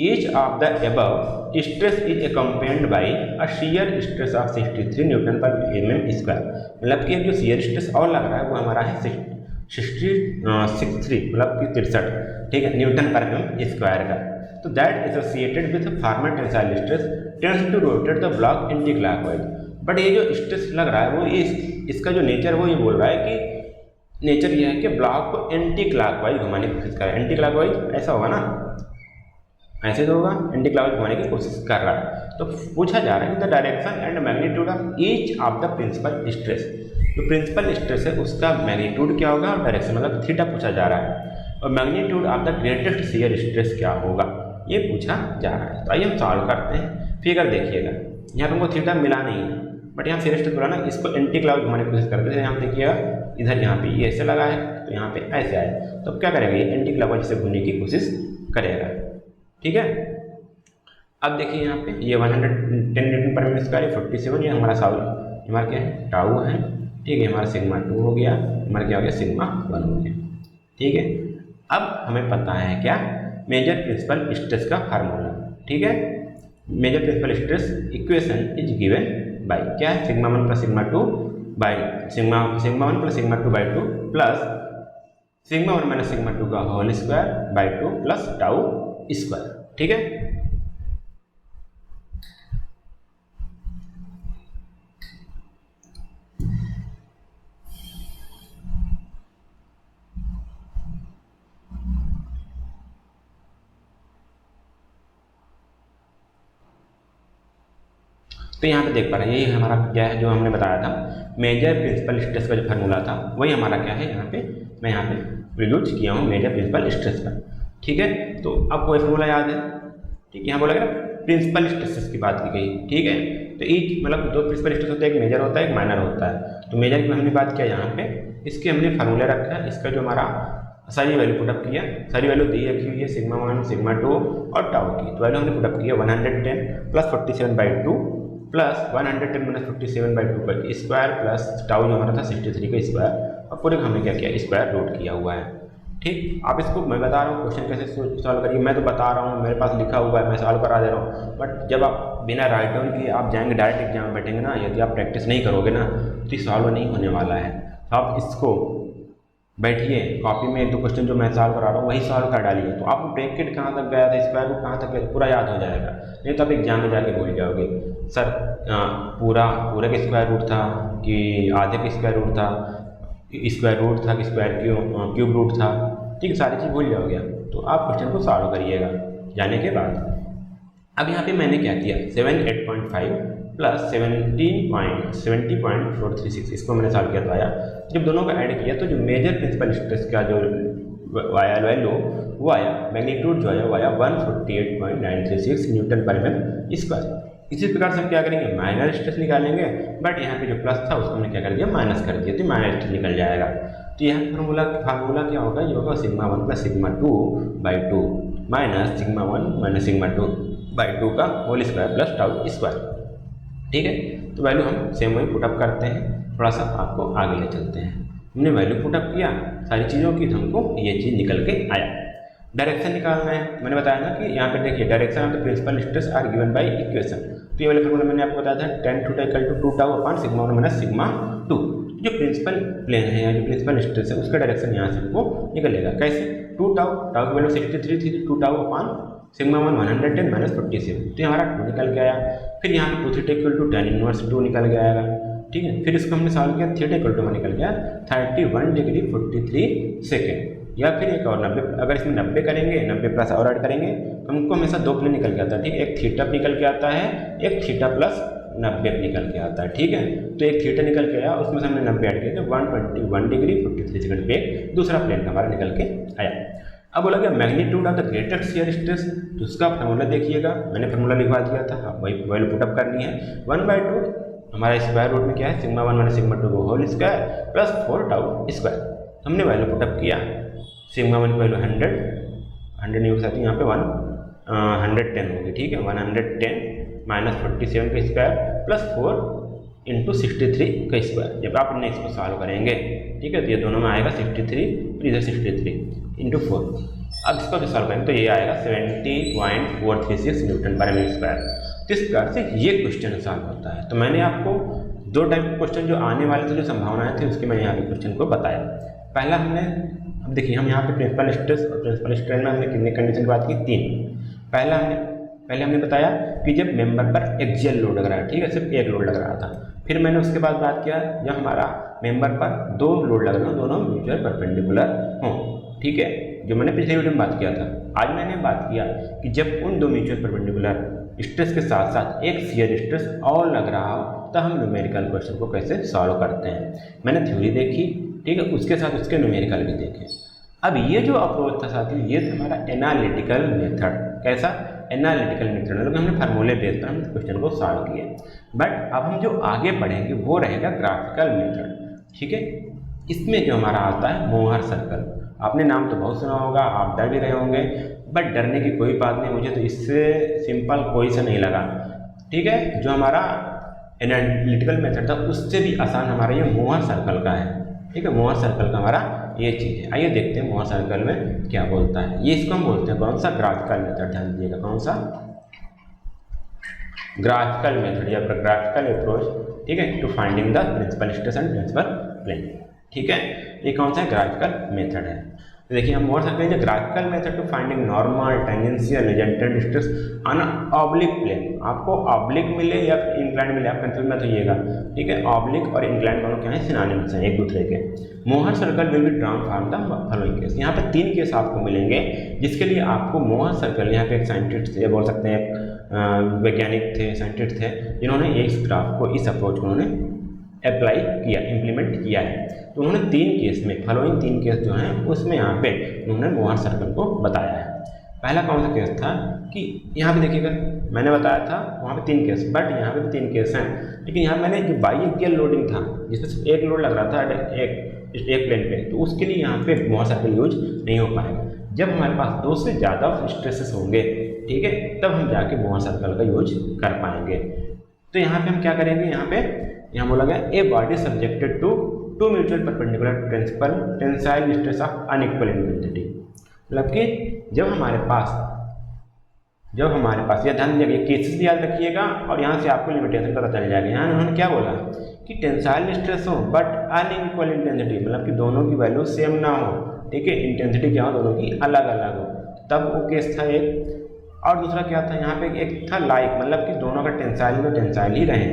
Each of the above stress is accompanied by a shear stress of 63 newton पर mm स्क्वायर। मतलब कि जो शियर स्ट्रेस और लग रहा है वो हमारा है 63 मतलब कि 63, ठीक है, न्यूटन पर mm स्क्वायर का। तो that associated with former tensile stress tends to rotate the block anti clockwise. But ये जो स्ट्रेस लग रहा है वो इसका जो नेचर वो ये बोल रहा है कि नेचर ये है कि ब्लॉक को एंटी क्लॉकवाइज घुमाने की कोशिश कर रहा है। एंटी क्लॉकवाइज ऐसा होगा ना, ऐसे तो होगा, एंटी क्लॉकवाइज घुमाने की कोशिश कर रहा है। तो पूछा जा रहा है the direction and magnitude of each of the principal stress. जो प्रिंसिपल स्ट्रेस है उसका मैग्नीट्यूड क्या होगा और डायरेक्शन मतलब थीटा पूछा जा रहा है, और magnitude of the greatest shear stress क्या होगा ये पूछा जा रहा है। तो आइए हम सॉल्व करते हैं। फिगर देखिएगा, यहाँ पर हमको थीटा मिला नहीं है, बट यहाँ शेयर स्ट्रेस बोला ना, इसको एंटी क्लॉक घुमाने की कोशिश करते हैं। यहाँ पे देखिएगा इधर यहाँ पे ये ऐसे लगा है तो यहाँ पे ऐसे आए, तो अब क्या करेगा ये एंटी क्लॉकवाइज से घूमने की कोशिश करेगा। ठीक है, अब देखिए यहाँ पे ये 110 न्यूटन पर मीटर स्क्वायर 47, ये हमारा साउल हमारा क्या है टाउ है। ठीक है, हमारा सिग्मा 2 हो गया, हमारा क्या हो गया सिग्मा 1 हो गया। ठीक है, अब हमें पता है क्या मेजर प्रिंसिपल स्ट्रेस का फार्मूला। ठीक है, major principal stress equation is given by क्या है sigma 1 plus sigma 2 by sigma 1 plus sigma 2 by 2 plus sigma 1 minus sigma 2 का whole square by 2 plus tau square. ठीक है, तो यहाँ पे देख पा रहे हैं ये हमारा क्या है जो हमने बताया था मेजर प्रिंसिपल स्ट्रेस का जो फार्मूला था वही हमारा क्या है यहाँ पे मैं यहाँ पे यूज किया हूँ मेजर प्रिंसिपल स्ट्रेस का। ठीक है, तो आपको ये फार्मूला याद है। ठीक है, यहाँ बोला गया प्रिंसिपल स्ट्रेसेस की बात की गई। ठीक है, तो ईच मतलब दो प्रिंसिपल स्ट्रेस होता है, एक मेजर होता है एक माइनर होता है। तो मेजर की हमने बात किया यहाँ पे, इसके हमने फार्मूला रखा है, इसका जो हमारा सारी वैल्यू पुटअप किया, सारी वैल्यू दी रखी हुई है सिग्मा 1 सिग्मा 2 और टाउ की। तो वैल्यू हमने पुटअप किया 110 प्लस 47/2 प्लस 110 माइनस 47/2 का स्क्वायर प्लस टाउ जो हमारा था 63 का स्क्वायर, और पूरे हमने क्या किया स्क्वायर रूट किया हुआ है। ठीक, आप इसको मैं बता रहा हूँ क्वेश्चन कैसे सॉल्व करिए, मैं तो बता रहा हूँ मेरे पास लिखा हुआ है मैं सॉल्व करा दे रहा हूँ। बट जब आप बिना राइट डाउन किए आप जाएंगे डायरेक्ट एग्जाम में बैठेंगे ना, यदि आप प्रैक्टिस नहीं करोगे ना तो सॉल्व नहीं होने वाला है। तो आप इसको बैठिए कॉपी में 1-2 क्वेश्चन जो मैं सॉल्व करा रहा हूँ वही सॉल्व कर डालिए, तो आपको ब्रैकेट कहाँ तक गया था स्क्वायर रूट कहाँ तक गया पूरा याद हो जाएगा। नहीं तो आप एग्जाम में जाके भूल जाओगे सर पूरे का स्क्वायर रूट था कि आधे का स्क्वायर रूट था, स्क्वायर रूट था कि स्क्वायर क्यूब रूट था। ठीक है, सारी चीज़ भूल जाओगे तो आप क्वेश्चन को सॉल्व करिएगा जाने के बाद। अब यहाँ पे मैंने क्या किया 78.5 प्लस 70.436 इसको मैंने सॉल्व किया तो आया। जब दोनों का ऐड किया तो जो मेजर प्रिंसिपल स्ट्रेस का जो आया वैल्यू वो आया, मैग्नीट्यूड जो आया वो आया 148.936 न्यूटन पर mm स्क्वायर। इसी प्रकार से हम क्या करेंगे माइनर स्ट्रेस निकालेंगे, बट यहाँ पे जो प्लस था उसको हमने क्या कर दिया माइनस कर दिया, तो माइनर स्ट्रेस निकल जाएगा। तो यहाँ फार्मूला क्या होगा ये होगा sigma 1 plus sigma 2/2 minus sigma 1 minus sigma 2/2 का whole square plus tau square. ठीक है, तो वैल्यू हम सेम वही पुटअप करते हैं, थोड़ा सा आपको आगे ले चलते हैं। हमने वैल्यू पुटअप किया सारी चीज़ों की, तो हमको ये चीज़ निकल के आया। डायरेक्शन निकालना है, मैंने बताया ना कि यहाँ पे देखिए direction of the principal stress are given by equation. तो ये वाला फार्मूला मैंने आपको बताया था tan θ = 2 tau upon sigma 1 minus sigma 2। जो प्रिंसिपल प्लेन है या जो प्रिंसिपल स्ट्रेस है उसका डायरेक्शन यहाँ से हमको निकलेगा कैसे 2 टाउ की वैल्यू 63 थी, 2 टाउ अपॉन सिग्मा 1 110 माइनस 47, तो हमारा 2 निकल के आया। फिर यहाँ पे 2 θ = tan इनवर्स 2 निकल के आएगा। ठीक है, फिर इसको हमने सॉल्व किया θ = निकल गया 31 डिग्री 43 सेकेंड, या फिर एक और 90, अगर इसमें 90 करेंगे 90 प्लस और ऐड करेंगे तो हमको हमेशा 2 प्लेन निकल के आता है। ठीक है, एक थीटा निकल के आता है, एक थीटा प्लस 90 निकल के आता है। ठीक है, तो एक थीटा निकल के आया उसमें से हमने 90 ऐड किया तो 121 डिग्री 43 सेकंड पे दूसरा प्लेन हमारा निकल के आया। अब बोला गया magnitude of the greatest shear stress, तो उसका फार्मूला देखिएगा, मैंने फार्मूला लिखवा दिया था, आप वही वैल्यू पुटअप करनी है 1/2 हमारा स्क्वायर रूट में क्या है सिग्मा 1 माइनस सिग्मा 2 को whole square plus 4 tau square. हमने वैल्यू पुटअप किया, सिग्मा 1 की वैल्यू 100 नहीं हो सकती यहाँ पे 110 होगी। ठीक है, 110 माइनस 47 का स्क्वायर प्लस 4 इंटू 63 का स्क्वायर। जब आप इन्हें इसको सॉल्व करेंगे ठीक है तो ये दोनों में आएगा 63 फिर इधर 63 इंटू 4। अब इसको भी सॉल्व करेंगे तो ये आएगा 70.436 न्यूटन पर मीटर स्क्वायर। तो इस प्रकार से ये क्वेश्चन सॉल्व होता है। तो मैंने आपको 2 टाइप के क्वेश्चन जो आने वाले थे जो संभावनाएं थी उसके मैंने यहाँ पे क्वेश्चन को बताया। पहला हमने अब देखिए हम यहाँ पे प्रिंसिपल स्ट्रेस और प्रिंसिपल स्ट्रेन में हमने कितने कंडीशन की बात की 3। पहले हमने बताया कि जब मेंबर पर एक्सियल लोड लग रहा है, ठीक है सिर्फ एक लोड लग रहा था। फिर मैंने उसके बाद बात किया जब हमारा मेंबर पर 2 लोड लग रहे हो, दोनों म्यूचुअल परपेंडिकुलर हों। ठीक है, जो मैंने पिछले वीडियो में बात किया था। आज मैंने बात किया कि जब उन 2 म्यूचुअल परपेंडिकुलर स्ट्रेस के साथ साथ एक शियर स्ट्रेस और लग रहा हो तो हम न्यूमेरिकल क्वेश्चन को कैसे सॉल्व करते हैं। मैंने थ्योरी देखी, ठीक है, उसके साथ उसके न्यूमेरिकल भी देखे। अब ये जो अप्रोच था साथी ये था हमारा एनालिटिकल मेथड। कैसा एनालिटिकल मेथड, मतलब हमने फार्मूले बेस पर हमने क्वेश्चन को सॉल्व किया। बट अब हम जो आगे पढ़ेंगे वो रहेगा ग्राफिकल मेथड, ठीक है। इसमें जो हमारा आता है मोहर सर्कल, आपने नाम तो बहुत सुना होगा, आप डर भी रहे होंगे, बट डरने की कोई बात नहीं, मुझे तो इससे सिंपल कोई सा नहीं लगा, ठीक है। जो हमारा एनालिटिकल मेथड था उससे भी आसान हमारा ये मोहर सर्कल का है, ठीक है। मोहर सर्कल का हमारा ये चीज़ है। आइए देखते हैं मोहर सर्कल में क्या बोलता है। ये इसको हम बोलते हैं कौन सा, ग्राफिकल मेथड, ध्यान दीजिएगा कौन सा, ग्राफिकल मेथड या ग्राफिकल अप्रोच, ठीक है, to finding the principal stress and principal plane, ठीक है। ये कौन सा ग्राफिकल मेथड है। तो देखिए हम Mohr circle graphical method to finding normal tangential legendary stress on oblique plane, आपको ऑब्लिक मिले या इंक्लाइंड मिले, आप कंफ्यूज मत होइएगा, ठीक है। ऑब्लिक और इंक्लाइंड दोनों क्या है, सिनोनिम्स हैं एक दूसरे के। Mohr circle will be drawn from the following case, यहाँ पे 3 केस आपको मिलेंगे जिसके लिए आपको मोहर सर्कल, यहाँ पे एक साइंटिस्ट थे, बोल सकते हैं वैज्ञानिक थे, साइंटिस्ट थे, जिन्होंने इस ग्राफ को, इस अप्रोच को उन्होंने अप्लाई किया, इम्प्लीमेंट किया है। तो उन्होंने 3 केस में, फॉलोइंग 3 केस जो हैं उसमें यहाँ पे उन्होंने मोहर सर्कल को बताया है। पहला कौन सा केस था कि यहाँ पे देखिएगा मैंने बताया था वहाँ पे 3 केस, बट यहाँ पे भी 3 केस हैं, लेकिन यहाँ मैंने जो बाईएक्सियल लोडिंग था जिसमें सिर्फ एक लोड लग रहा था एक प्लेन पे, तो उसके लिए यहाँ पे मोहर सर्कल यूज नहीं हो पाएगा। जब हमारे पास 2 से ज़्यादा स्ट्रेसेस होंगे, ठीक है, तब हम जाके मोहर सर्कल का यूज कर पाएंगे। तो यहाँ पे हम क्या करेंगे, यहाँ बोला गया a body subjected to 2 mutual perpendicular principal tensile stress of unequal intensity, मतलब कि जब हमारे पास यह ध्यान दीजिएगा, केसेस भी याद रखिएगा और यहाँ से आपको लिमिटेशन पता चल जाएगा। यहाँ उन्होंने क्या बोला कि टेंसाइल स्ट्रेस हो बट अनइक्वल इंटेंसिटी, मतलब कि दोनों की वैल्यू सेम ना हो, ठीक है, इंटेंसिटी क्या हो दोनों की अलग अलग हो, तब वो केस था एक। और दूसरा क्या था यहाँ पे, एक था लाइक, मतलब कि दोनों का टेंसाइल ही रहे।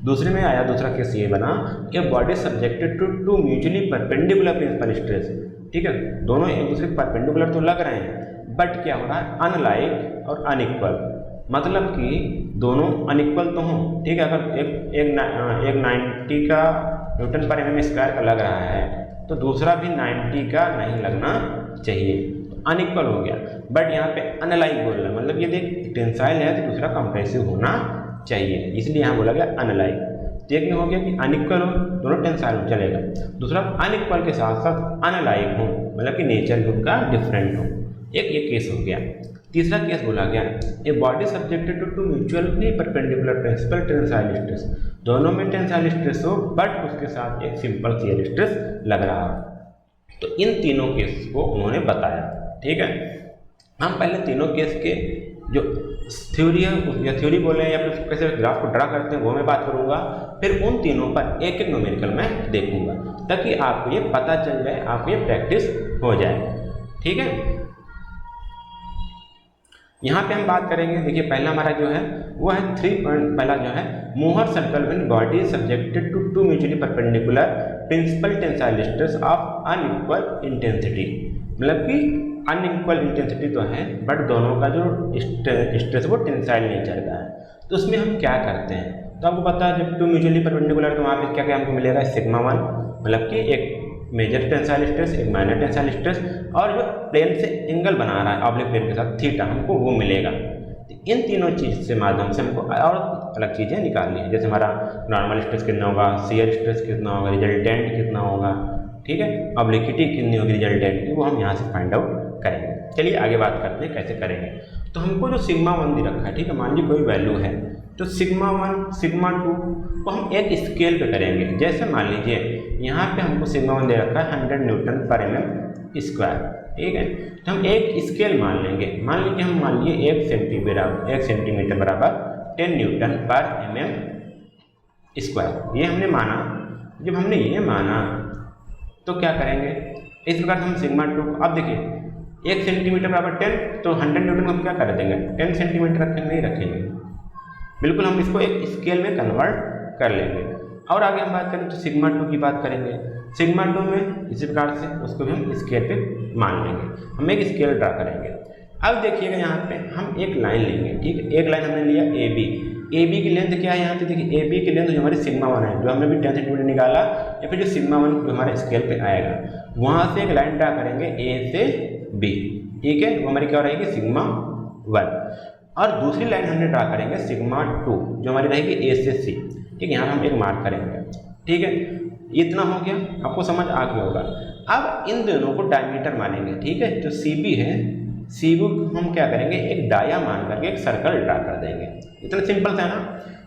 दूसरे में आया दूसरा केस ये बना कि body subjected to 2 mutually perpendicular principal stress, ठीक है, दोनों एक दूसरे परपेंडिकुलर तो लग रहे हैं, बट क्या हो रहा है, अनलाइक और अनइक्वल, मतलब कि दोनों अनइक्वल तो हों, ठीक है। अगर एक 90 का न्यूटन पर mm स्क्वायर का लग रहा है तो दूसरा भी 90 का नहीं लगना चाहिए, तो अनइक्वल हो गया। बट यहाँ पे अनलाइक बोल रहा है, मतलब ये देख टेंसाइल है तो दूसरा कंप्रेसिव होना चाहिए, इसलिए यहाँ बोला गया अनलाइक। तो एक हो गया कि अनइक्वल हो, दोनों टेंसाइल हो चलेगा, दूसरा अनइक्वल के साथ साथ अनलाइक हो, मतलब कि नेचर भी उनका डिफरेंट हो, एक ये केस हो गया। तीसरा केस बोला गया a body subjected to 2 mutually perpendicular principal tensile stress, दोनों में टेंसाइल स्ट्रेस हो बट उसके साथ एक सिंपल शियर स्ट्रेस लग रहा हो। तो इन तीनों केस को उन्होंने बताया, ठीक है। हम पहले तीनों केस के जो थ्योरी है या थ्योरी बोले या फिर कैसे ग्राफ को ड्रा करते हैं वो मैं बात करूंगा, फिर उन तीनों पर एक एक न्यूमेरिकल मैं देखूंगा ताकि आपको ये पता चल जाए, आपको ये प्रैक्टिस हो जाए, ठीक है। यहाँ पे हम बात करेंगे, देखिए पहला हमारा जो है वो है 3 पॉइंट, पहला जो है Mohr circle when body subjected to 2 mutually perpendicular principal tensile stress of unequal intensity, मतलब कि अनइक्वल इंटेंसिटी तो है बट दोनों का जो स्ट्रेस वो टेंसाइल नेचर का है। तो उसमें हम क्या करते हैं, तो आपको पता है जब 2 म्यूचुअली परपेंडिकुलर तो वहाँ पे क्या क्या हमको मिलेगा, सिग्मा 1, मतलब कि एक मेजर टेंसाइल स्ट्रेस, एक माइनर टेंसाइल स्ट्रेस, और जो प्लेन से एंगल बना रहा है ऑब्लिक प्लेन के साथ थीटा, हमको वो मिलेगा। तो इन तीनों चीज़ से माध्यम से हमको और अलग चीज़ें निकालनी है, जैसे हमारा नॉर्मल स्ट्रेस कितना होगा, शियर स्ट्रेस कितना होगा, रिजल्टेंट कितना होगा, ठीक है, ऑब्लिक्विटी कितनी होगी रिजल्टेंट की, वो हम यहाँ से फाइंड आउट करेंगे। चलिए आगे बात करते हैं कैसे करेंगे। तो हमको जो सिग्मा 1 दे रखा है, ठीक है, मान लीजिए कोई वैल्यू है, तो सिग्मा 1 सिग्मा 2 को हम एक स्केल पे करेंगे। जैसे मान लीजिए यहाँ पे हमको सिग्मा 1 दे रखा है 100 न्यूटन पर mm स्क्वायर, ठीक है, तो हम एक स्केल मान लेंगे, मान लीजिए हम मान लिए 1 सेंटीमीटर बराबर 10 न्यूटन पर mm स्क्वायर, ये हमने माना। जब हमने ये माना तो क्या करेंगे, इस प्रकार से हम सिग्मा 2, अब देखिए 1 सेंटीमीटर बराबर 10, तो 100 न्यूटन को हम क्या कर देंगे, 10 सेंटीमीटर रखेंगे, नहीं रखेंगे, बिल्कुल हम इसको एक स्केल में कन्वर्ट कर लेंगे। और आगे हम बात करें तो सिग्मा 2 की बात करेंगे, सिग्मा 2 में इसी प्रकार से उसको भी हम स्केल पे मान लेंगे, हम एक स्केल ड्रा करेंगे। अब देखिएगा यहाँ पे हम एक लाइन लेंगे, ठीक है, एक लाइन हमने लिया ए बी की लेंथ क्या है, यहाँ पे देखिए ए बी की लेंथ जो हमारी सिग्मा 1 है, जो हमने भी 10 सेंटीमीटर निकाला, या फिर जो सिग्मा 1 जो हमारे स्केल पे आएगा, वहाँ से एक लाइन ड्रा करेंगे ए से बी, ठीक है, वो हमारी क्या रहेगी सिग्मा 1। और दूसरी लाइन हमने ड्रा करेंगे सिग्मा 2 जो हमारी रहेगी ए से सी। ठीक है, यहाँ हम एक मार्क करेंगे। ठीक है, इतना हो गया, आपको समझ आ गया होगा। अब इन दोनों को डायमीटर मानेंगे। ठीक है, जो सी बी है, सी बी को हम क्या करेंगे, एक डाया मान करके एक सर्कल ड्रा कर देंगे। इतना सिंपल था ना,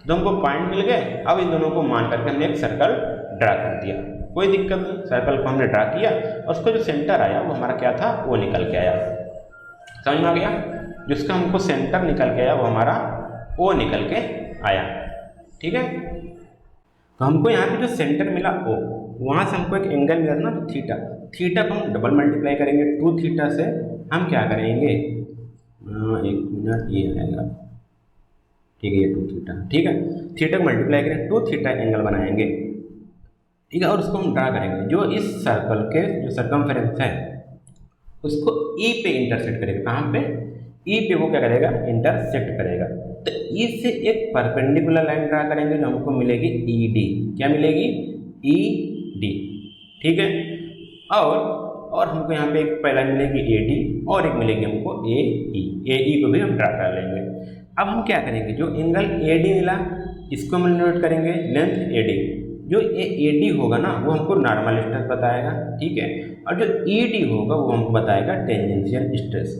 तो हमको पॉइंट मिल गए। अब इन दोनों को मान करके हमने एक सर्कल ड्रा कर दिया, कोई दिक्कत नहीं। सर्कल को हमने ड्रा किया और उसका जो सेंटर आया वो हमारा क्या था, वो निकल के आया। समझ में आ गया, जिसका हमको सेंटर निकल के आया वो हमारा ओ निकल के आया। ठीक है, तो हमको यहाँ पे जो सेंटर मिला ओ, वहाँ से हमको एक एंगल मिला था ना, तो थीटा। थीटा को हम डबल मल्टीप्लाई करेंगे 2 थीटा से। हम क्या करेंगे, एक मिनट, ये आएगा। ठीक है, ये 2 थीटा। ठीक है, थीटा को मल्टीप्लाई करेंगे 2 थीटा एंगल बनाएंगे। ठीक है, और उसको हम ड्रा करेंगे जो इस सर्कल के जो सर्कमफेरेंस है उसको ई पे इंटरसेक्ट करेगा। कहाँ पे, ई पे वो क्या करेगा, इंटरसेक्ट करेगा। तो ई से एक परपेंडिकुलर लाइन ड्रा करेंगे जो हमको मिलेगी ई डी। क्या मिलेगी, ई डी। ठीक है, और हमको यहाँ पे एक पहला मिलेगी ए डी और एक मिलेगी हमको ए ई को भी हम ड्रा कर लेंगे। अब हम क्या करेंगे, जो एंगल ए डी मिला इसको हम नोट करेंगे लेंथ ए डी। जो ए डी होगा ना वो हमको नॉर्मल स्ट्रेस बताएगा। ठीक है, और जो ई डी होगा वो हमको बताएगा टेंजेंशियल स्ट्रेस।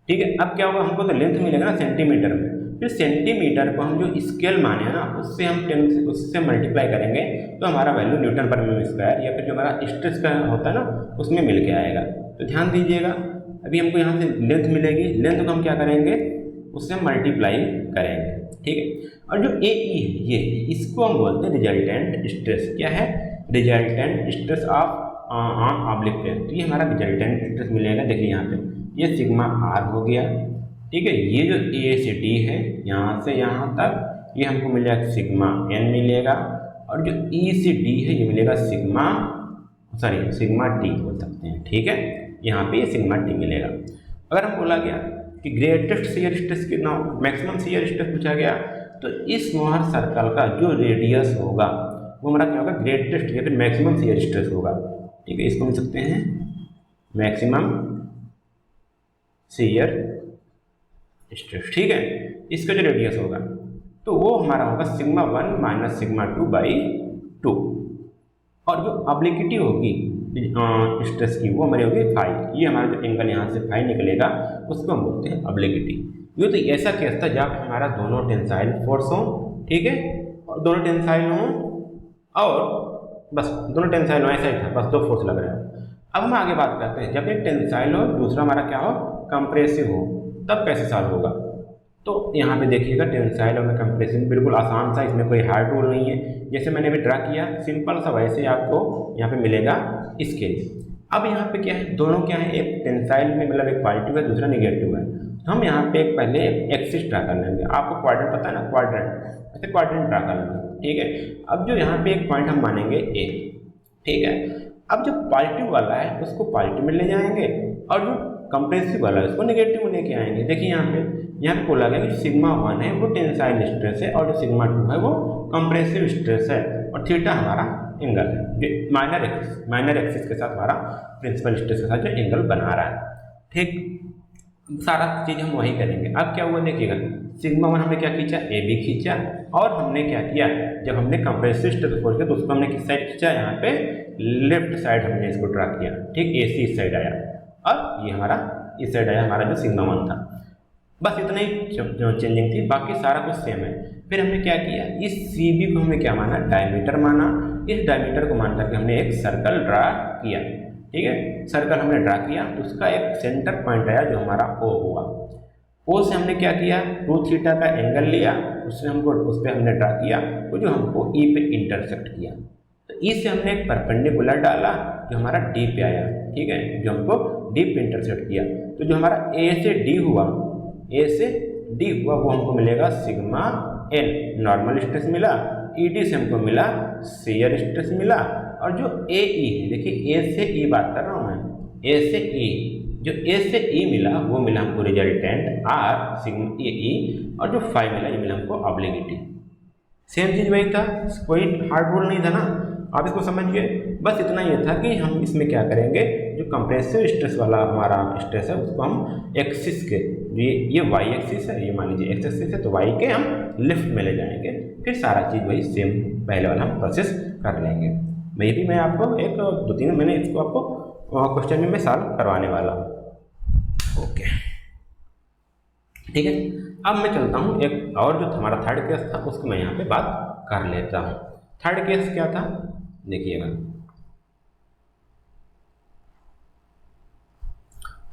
ठीक है, अब क्या होगा, हमको तो लेंथ मिलेगा ना सेंटीमीटर में, फिर सेंटीमीटर को हम जो स्केल माने हैं ना उससे मल्टीप्लाई करेंगे तो हमारा वैल्यू न्यूटन पर मीटर स्क्वायर या फिर जो हमारा स्ट्रेस का होता है ना उसमें मिल के आएगा। तो ध्यान दीजिएगा, अभी हमको यहाँ से लेंथ मिलेगी, लेंथ को हम क्या करेंगे, उससे मल्टीप्लाई करेंगे। ठीक है, और जो ए ई है ये, इसको हम बोलते हैं रिजल्टेंट स्ट्रेस। क्या है, resultant stress of on oblique plane. तो ये हमारा रिजल्टेंट स्ट्रेस मिलेगा। देखिए यहाँ पे ये सिग्मा आर हो गया। ठीक है, ये जो ए से डी है यहाँ से यहाँ तक ये हमको मिलेगा सिग्मा एन मिलेगा, और जो ई से डी है ये मिलेगा सिग्मा टी बोल सकते हैं। ठीक है, यहाँ पे ये सिग्मा टी मिलेगा। अगर हम बोला गया कि ग्रेटेस्ट शियर स्ट्रेस कितना, मैक्सिमम शियर स्ट्रेस पूछा गया, तो इस मोहर सर्कल का जो रेडियस होगा वो हमारा क्या होगा, ग्रेटेस्ट या फिर मैक्सिमम शियर स्ट्रेस होगा। ठीक है, इसको मिल सकते हैं मैक्सिमम शियर स्ट्रेस। ठीक है, इसका जो रेडियस होगा तो वो हमारा होगा सिग्मा 1 माइनस सिग्मा 2/2, और जो ऑब्लिक्विटी होगी स्ट्रेस की वो हमारी होगी फाई। ये हमारा जो एंगल यहाँ से फाई निकलेगा उसको हम बोलते हैं ऑब्लिक्विटी। ये तो ऐसा केस था जब हमारा दोनों टेंसाइल फोर्स हों। ठीक है, और दोनों टेंसाइल हों और बस दोनों टेंसाइल हों, ऐसा ही था, बस 2 फोर्स लग रहे हैं। अब हम आगे बात करते हैं, जब एक टेंसाइल हो दूसरा हमारा क्या हो, कंप्रेसिव हो, तब कैसे सॉल्व होगा। तो यहाँ पे देखिएगा टेंसाइल और कंप्रेसिव बिल्कुल आसान सा, इसमें कोई हार्ड रूल नहीं है। जैसे मैंने अभी ड्रा किया सिंपल सा, वैसे आपको यहाँ पे मिलेगा स्केल। अब यहाँ पे क्या है, दोनों क्या है, एक टेंसाइल में मतलब एक पॉजिटिव है दूसरा निगेटिव है। तो हम यहाँ पे पहले एक्सिस ड्रा कर लेंगे। आपको क्वाड्रेंट पता है ना, क्वाड्रेंट, ऐसे क्वाड्रेंट ड्रा कर लेंगे। ठीक है, अब जो यहाँ पे एक पॉइंट हम मानेंगे ए। ठीक है, अब जो पॉजिटिव वाला है उसको पॉजिटिव में ले जाएंगे और जो कंप्रेसिव वाला है उसको नेगेटिव में लेके आएंगे। देखिए यहाँ पे बोला गया कि सिग्मा 1 है वो टेंसाइल स्ट्रेस है और जो सिग्मा 2 है वो कंप्रेसिव स्ट्रेस है, और थीटा हमारा एंगल है जो माइनर एक्सिस के साथ हमारा प्रिंसिपल स्ट्रेस के साथ जो एंगल बना रहा है। ठीक, सारा चीज़ हम वही करेंगे। अब क्या हुआ देखिएगा, सिग्मा 1 हमने क्या खींचा, ए बी खींचा, और हमने क्या किया, जब हमने कंप्रेसिव स्ट्रेस फोर्स किया तो उसको हमने किस साइड खींचा, यहाँ पे लेफ्ट साइड हमने इसको ड्रा किया। ठीक, ए सी इस साइड आया और ये हमारा इस साइड आया, हमारा जो सिग्मा 1 था। बस इतना ही चेंजिंग थी, बाकी सारा कुछ सेम है। फिर हमने क्या किया, इस सी बी को हमने क्या माना, डायमीटर माना। इस डायमीटर को मान करके हमने एक सर्कल ड्रा किया। ठीक है, सर्कल हमने ड्रा किया तो उसका एक सेंटर पॉइंट आया जो हमारा ओ हुआ। ओ से हमने क्या किया, 2 थीटा का एंगल लिया, उससे हमको उस पर हमने ड्रा किया तो जो हमको ई पे इंटरसेक्ट किया। तो ई से हमने एक परपेंडिकुलर डाला जो हमारा डी पे आया। ठीक है, जो हमको डी पे इंटरसेक्ट किया, तो जो हमारा ए से डी हुआ, ए से डी हुआ वो हमको मिलेगा सिग्मा एन, नॉर्मल स्ट्रेस मिला। ई डी से हमको मिला शियर स्ट्रेस मिला, और जो ए ई है, देखिए ए से ई बात कर रहा हूँ मैं, ए से ई, जो ए से ई मिला वो मिला हमको रिजल्टेंट आर सिग्मा ए ई, और जो फाई मिला ये मिला हमको ऑब्लिक्विटी। सेम चीज़ वही था, कोई हार्ड रूल नहीं था ना, आप इसको समझिए। बस इतना ही था कि हम इसमें क्या करेंगे, जो कंप्रेसिव स्ट्रेस वाला हमारा स्ट्रेस है उसको हम एक्सिस के, ये वाई एक्सिस है, ये मान लीजिए एक्स एक्सिस है, तो वाई के हम लेफ्ट में ले जाएंगे, फिर सारा चीज़ वही सेम पहले वाला हम प्रोसेस कर लेंगे। मैं आपको एक 2-3 मैंने इसको आपको क्वेश्चन में मैं सॉल्व करवाने वाला हूँ। ओके ठीक है, अब मैं चलता हूँ एक और जो हमारा थर्ड केस था उसको मैं यहाँ पे बात कर लेता हूँ। थर्ड केस क्या था देखिएगा,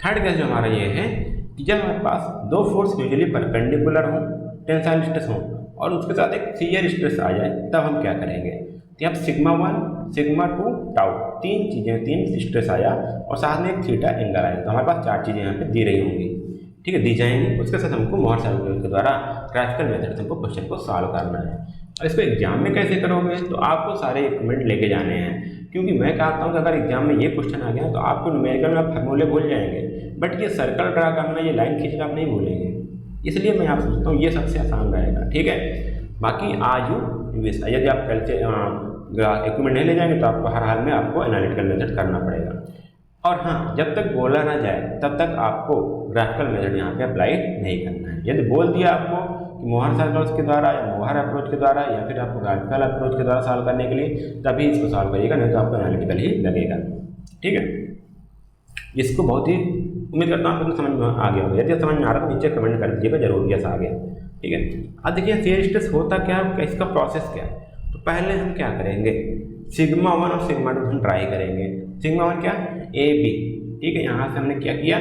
थर्ड केस जो हमारा ये है कि जब हमारे पास दो फोर्स यूजुअली परपेंडिकुलर हो, टेंसाइल स्ट्रेस हो और उसके साथ एक शियर स्ट्रेस आ जाए, तब हम क्या करेंगे। तो यहाँ सिग्मा 1 सिग्मा 2 टाउ, तीन स्ट्रेस आया और साथ में एक थीटा एंगल आया, तो हमारे पास 4 चीज़ें यहाँ पे दी रही होंगी, ठीक है, दी जाएंगी। उसके साथ हमको मोहर सॉल्यूशन के द्वारा ग्राफिकल मेथड से हमको क्वेश्चन को सॉल्व करना है। और इसको एग्जाम में कैसे करोगे, तो आपको सारे इक्विपमेंट लेके जाने हैं, क्योंकि मैं कहता हूँ कि अगर एग्जाम में ये क्वेश्चन आ गया तो आपको न्यूमेरिकल में आप फार्मूले भूल जाएंगे, बट ये सर्कल ड्रा करना, ये लाइन खींचना आप नहीं भूलेंगे। इसलिए मैं आप सोचता हूँ ये सबसे आसान रहेगा, ठीक है। बाकी आज यदि आप कल से इक्विपमेंट नहीं ले जाएंगे तो आपको हर हाल में आपको एनालिटिकल मेथड करना पड़ेगा। और हाँ, जब तक बोला ना जाए तब तक आपको ग्राफिकल मेथड यहाँ पे अप्लाई नहीं करना है। यदि बोल दिया आपको कि मोहर सर्कल्स के द्वारा या मोहर अप्रोच के द्वारा या फिर आपको ग्राफिकल अप्रोच के द्वारा सॉल्व करने के लिए, तभी इसको सॉल्व करिएगा, नहीं तो आपको एनालिटिकल ही लगेगा, ठीक है। इसको बहुत ही उम्मीद करता हूँ आपको समझ में आ गया होगा। यदि समझ में आ रहा है तो नीचे कमेंट कर दीजिएगा जरूर यस आ गया, ठीक है। अब देखिए शियर स्ट्रेस होता क्या है, इसका प्रोसेस क्या है। तो पहले हम क्या करेंगे, सिग्मा 1 और सिग्मा 2 हम ट्राई करेंगे। सिग्मा 1 क्या, ए बी, ठीक है। यहाँ से हमने क्या किया,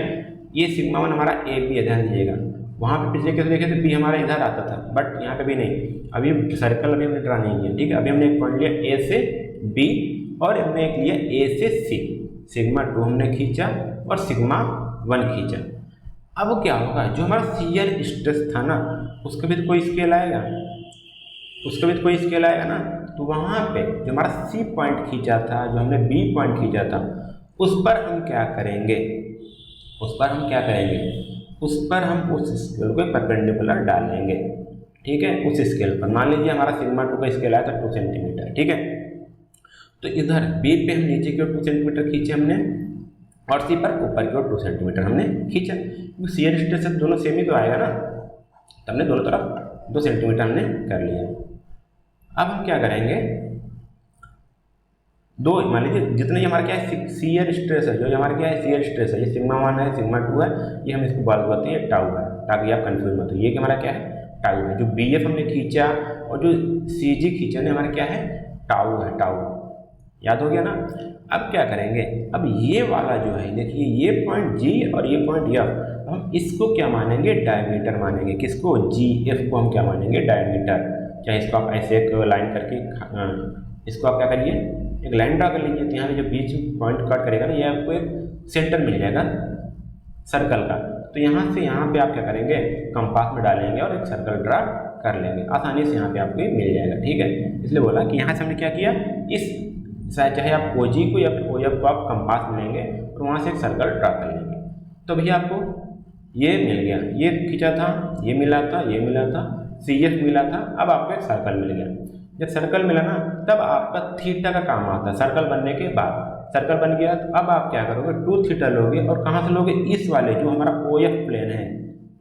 ये सिग्मा 1 हमारा ए बी है, ध्यान दीजिएगा। वहाँ पे पिछले केस देखे थे बी हमारा इधर आता था, बट यहाँ पे भी नहीं। अभी सर्कल अभी हमने ड्रा नहीं किया, ठीक है। अभी हमने एक पॉइंट लिया ए से बी और हमने एक लिया ए से सी। सिग्मा 2 हमने खींचा और सिग्मा 1 खींचा। अब क्या होगा, जो हमारा शियर स्ट्रेस था ना, उसका भी तो कोई स्केल आएगा, उसका भी तो कोई स्केल आएगा ना। तो वहाँ पे जो हमारा सी पॉइंट खींचा था, जो हमने बी पॉइंट खींचा था, उस पर हम क्या करेंगे, उस पर हम उस स्केल को परपेंडिकुलर डालेंगे, ठीक है। उस स्केल पर मान लीजिए हमारा सिग्मा 2 का स्केल आया था 2 सेंटीमीटर, ठीक है। तो इधर बी पे हम नीचे की ओर 2 सेंटीमीटर खींचे हमने और सी पर ऊपर की ओर 2 सेंटीमीटर हमने खींचा। क्योंकि शियर स्ट्रेस दोनों सेम ही तो आएगा ना, तो हमने दोनों तरफ 2 सेंटीमीटर हमने कर लिया। अब हम क्या करेंगे, दो मान लीजिए जितने हमारा क्या है शियर स्ट्रेस है, जो हमारा क्या है शियर स्ट्रेस है, ये सिग्मा 1 है, सिग्मा 2 है, ये हम इसको बोलते हैं टाउ है, ताकि आप कंफ्यूज मत हो। ये हमारा क्या है, टाउ है। जो बी एफ हमने खींचा और जो सी जी खींचा ने हमारा क्या है, टाउ है, टाउ। याद हो गया ना। अब क्या करेंगे, अब ये वाला जो है देखिए, ये पॉइंट जी और ये पॉइंट एफ, हम इसको क्या मानेंगे, डायमीटर मानेंगे। किसको, जी एफ को हम क्या मानेंगे, डायमीटर। चाहे इसको आप ऐसे एक लाइन करके इसको आप क्या करिए, एक लाइन ड्रा कर लीजिए। तो यहाँ पे जो बीच पॉइंट कट करेगा ना, ये आपको एक सेंटर मिल जाएगा सर्कल का। तो यहाँ से यहाँ पे आप क्या करेंगे, कंपास में डालेंगे और एक सर्कल ड्रा कर लेंगे, आसानी से यहाँ पे आपको मिल जाएगा, ठीक है। इसलिए बोला कि यहाँ से हमने क्या किया, इस चाहे आप ओ जी को या फिर ओ एफ को आप कंपास में लेंगे और वहाँ से एक सर्कल ड्रा कर लेंगे। तो भैया आपको ये मिल गया, ये खींचा था, ये मिला था, ये मिला था, सी एफ मिला था। अब आपको एक सर्कल मिल गया। जब सर्कल मिला ना, तब आपका थीटा का काम आता है। सर्कल बनने के बाद सर्कल बन गया, तो अब आप क्या करोगे, 2 थीटा लोगे और कहाँ से लोगे, इस वाले जो हमारा ओ एफ प्लेन है,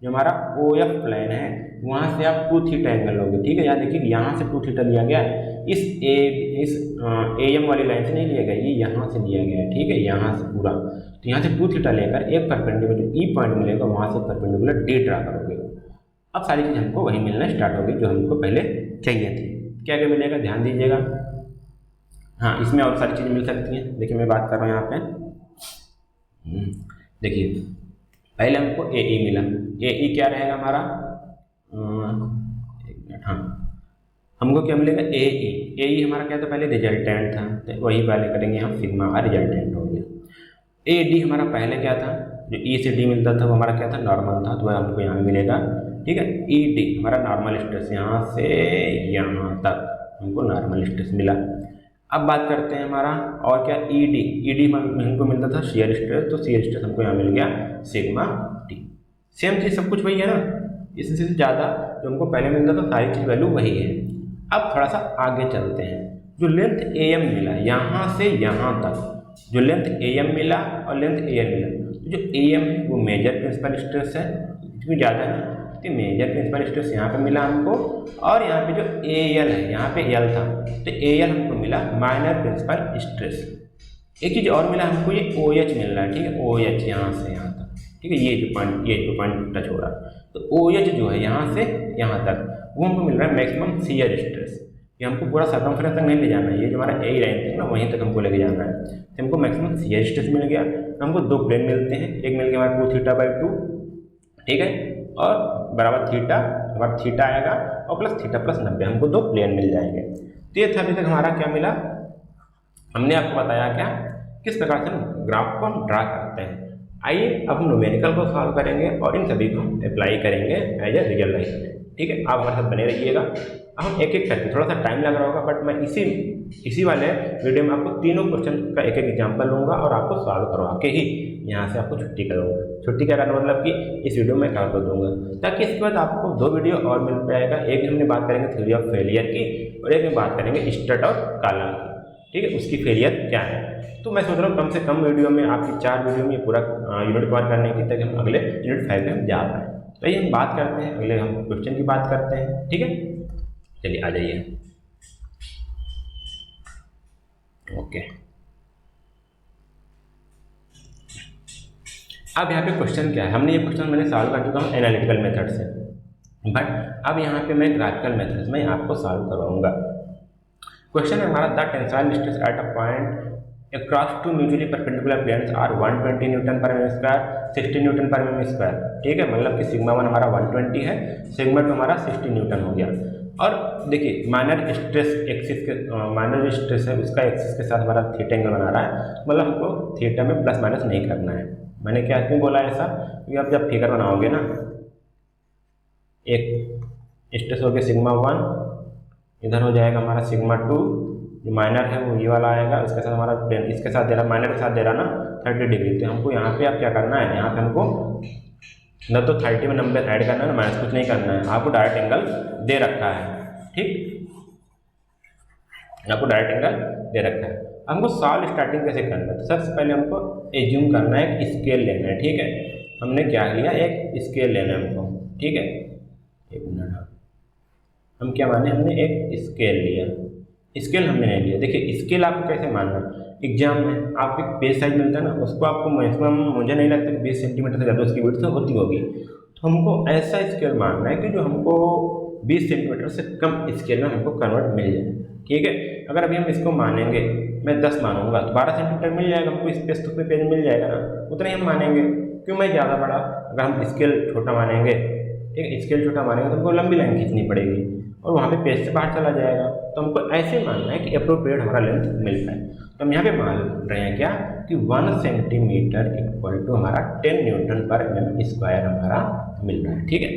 जो हमारा ओ एफ प्लेन है, वहाँ से आप 2 थीटा एंगल लोगे, ठीक है। यहाँ देखिए यहाँ से 2 थीटा लिया गया है, इस ए एम वाली लाइन से नहीं लिया गया, ये यहाँ से लिया गया है, ठीक है, यहाँ से पूरा। तो यहाँ से 2 थीटा लेकर एक परपेंडिकुलर जो ई पॉइंट मिलेगा, वहाँ से परपेंडिकुलर डी ड्रा करोगे। अब सारी चीज़ हमको वही मिलना स्टार्ट होगी जो हमको पहले चाहिए थी। क्या क्या मिलेगा, ध्यान दीजिएगा। हाँ, इसमें और सारी चीज़ें मिल सकती हैं। देखिए मैं बात कर रहा हूँ यहाँ पे, देखिए पहले हमको ए ई मिला। ए ई क्या रहेगा हमारा, एक मिनट, हाँ, हमको क्या मिलेगा, ए ई हमारा क्या था, पहले रिजल्टेंट था, तो वही पहले करेंगे हम, सिग्मा का रिजल्टेंट हो गया। ए डी हमारा पहले क्या था, जो ई से डी मिलता था वो हमारा क्या था, नॉर्मल था, तो वह हमको यहाँ मिलेगा, ठीक है। ई डी हमारा नॉर्मल स्ट्रेस, यहाँ से यहाँ तक हमको नॉर्मल स्ट्रेस मिला। अब बात करते हैं हमारा और क्या, ई डी हमको मिलता था शियर स्ट्रेस, तो शियर स्ट्रेस हमको यहाँ मिल गया सिग्मा टी। सेम चीज़ सब कुछ वही है ना, इससे ज़्यादा जो हमको पहले मिलता था सारी चीज़ वैल्यू वही है। अब थोड़ा सा आगे चलते हैं, जो लेंथ ए एम मिला यहाँ से यहाँ तक, जो लेंथ AM मिला और लेंथ AL मिला, तो जो AM है वो मेजर प्रिंसिपल स्ट्रेस है, इतनी ज़्यादा है ना, तो मेजर प्रिंसिपल स्ट्रेस यहाँ पे मिला हमको, और यहाँ पे जो AL है, यहाँ पे L था, तो AL हमको मिला माइनर प्रिंसिपल स्ट्रेस। एक चीज़ और मिला हमको, ये OH मिल रहा है, ठीक है, OH यहाँ से यहाँ तक, ठीक है, ये जो पॉइंट टच हो रहा है, तो OH जो है यहाँ से यहाँ तक वो हमको मिल रहा है मैक्सिमम शियर स्ट्रेस। ये हमको पूरा सर्कमफ्रेंस तक नहीं ले जाना है, ये जो हमारा A लाइन है ना वहीं तक हमको लेके जाना है, तो हमको मैक्सिमम शियर स्ट्रेस मिल गया। हमको दो प्लेन मिलते हैं, एक मिल गया हमारा 2θ/2, ठीक है, और बराबर थीटा, हमारा थीटा आएगा और प्लस थीटा प्लस 90, हमको दो प्लेन मिल जाएंगे। तो ये था अभी तक हमारा क्या मिला, हमने आपको बताया क्या किस प्रकार से हम ग्राफ को हम ड्रा करते हैं। आइए अब हम न्यूमेरिकल को सॉल्व करेंगे और इन सभी को हम अप्लाई करेंगे एज ए रियल लाइफ में, ठीक है। आप हमारे साथ बने रहिएगा। अब हम एक एक करके, थोड़ा सा टाइम लग रहा होगा, बट मैं इसी वाले वीडियो में आपको तीनों क्वेश्चन का एक एक एग्जाम्पल लूँगा और आपको सॉल्व करवा के ही यहाँ से आपको छुट्टी करूँगा। छुट्टी क्या करना मतलब कि इस वीडियो में कर दूँगा, ताकि इसके बाद आपको दो वीडियो और मिल पाएगा। एक हमने बात करेंगे थ्योरी ऑफ फेलियर की और एक में बात करेंगे स्ट्रेट और कॉलम की, ठीक है, उसकी फेलियर क्या है। तो मैं सोच रहा हूँ कम से कम वीडियो में, आपकी 4 वीडियो में पूरा यूनिट कवर करने की, ताकि हम अगले यूनिट 5 में जा पाएँ। तो ये हम बात करते हैं, अगले हम क्वेश्चन की बात करते हैं, ठीक है। चलिए आ जाइए। ओके, अब यहाँ पे क्वेश्चन क्या है, हमने ये क्वेश्चन मैंने सॉल्व कर चुका हूँ एनालिटिकल मेथड से, बट अब यहाँ पे मैं ग्राफिकल मेथड से मैं आपको सॉल्व करवाऊंगा। क्वेश्चन है हमारा, the tensile stress at a point across two mutually perpendicular planes are 120 Newton पर mm स्क्वायर, 60 न्यूटन पर mm स्क्वायर, ठीक है, मतलब कि सिग्मा 1 हमारा 120 है, सिग्मा 2 हमारा 60 न्यूटन हो गया। और देखिए माइनर स्ट्रेस एक्सिस के, माइनर जो स्ट्रेस है उसका एक्सिस के साथ हमारा थीटा एंगल बना रहा है, मतलब हमको थीटा में प्लस माइनस नहीं करना है। मैंने क्या क्यों बोला ऐसा, क्योंकि आप जब फिगर बनाओगे ना, एक स्ट्रेस हो गया सिग्मा 1, इधर हो जाएगा हमारा सिग्मा 2, जो माइनर है वो ये वाला आएगा, इसके साथ हमारा प्लेन इसके साथ दे रहा, माइनर के साथ दे रहा ना 30 डिग्री। तो हमको यहाँ पे आप क्या करना है, यहाँ पे हमको न तो 30 में नंबर ऐड करना है ना माइनस, कुछ नहीं करना है, आपको डायरेक्ट एंगल दे रखा है, ठीक, आपको डायरेक्ट एंगल दे रखा है। हमको सॉल्व स्टार्टिंग कैसे करना है, तो सबसे पहले हमको एज्यूम करना है, एक स्केल लेना है, ठीक है। हमने क्या लिया, एक स्केल लेना है हमको, ठीक है, एक मिनट, हम क्या माने, हमने एक स्केल लिया, स्केल हमने नहीं लिया। देखिए स्केल आपको कैसे मानना, एग्जाम में आपको एक पेज साइज मिलता है ना, उसको आपको मैक्सिमम, मुझे नहीं लगता कि 20 सेंटीमीटर से ज़्यादा उसकी विड्थ होती होगी, तो हमको ऐसा स्केल मानना है कि जो हमको 20 सेंटीमीटर से कम स्केल में हमको कन्वर्ट मिल जाए, ठीक है। अगर अभी हम इसको मानेंगे, मैं 10 मानूंगा तो 12 सेंटीमीटर मिल जाएगा हमको, स्पेस तो पेज मिल जाएगा ना, उतना ही हम मानेंगे। क्यों मैं ज़्यादा बड़ा, अगर हम स्केल छोटा मानेंगे, ठीक है, स्केल छोटा मानेंगे तो हमको लंबी लाइन खींचनी पड़ेगी और वहाँ पे पेज से बाहर चला जाएगा। तो हमको ऐसे मानना है कि अप्रोप्रिएट हमारा लेंथ मिल पाए। तो हम यहाँ पे मान रहे हैं क्या कि 1 सेंटीमीटर इक्वल टू हमारा 10 न्यूटन पर mm स्क्वायर हमारा मिल रहा है, ठीक है।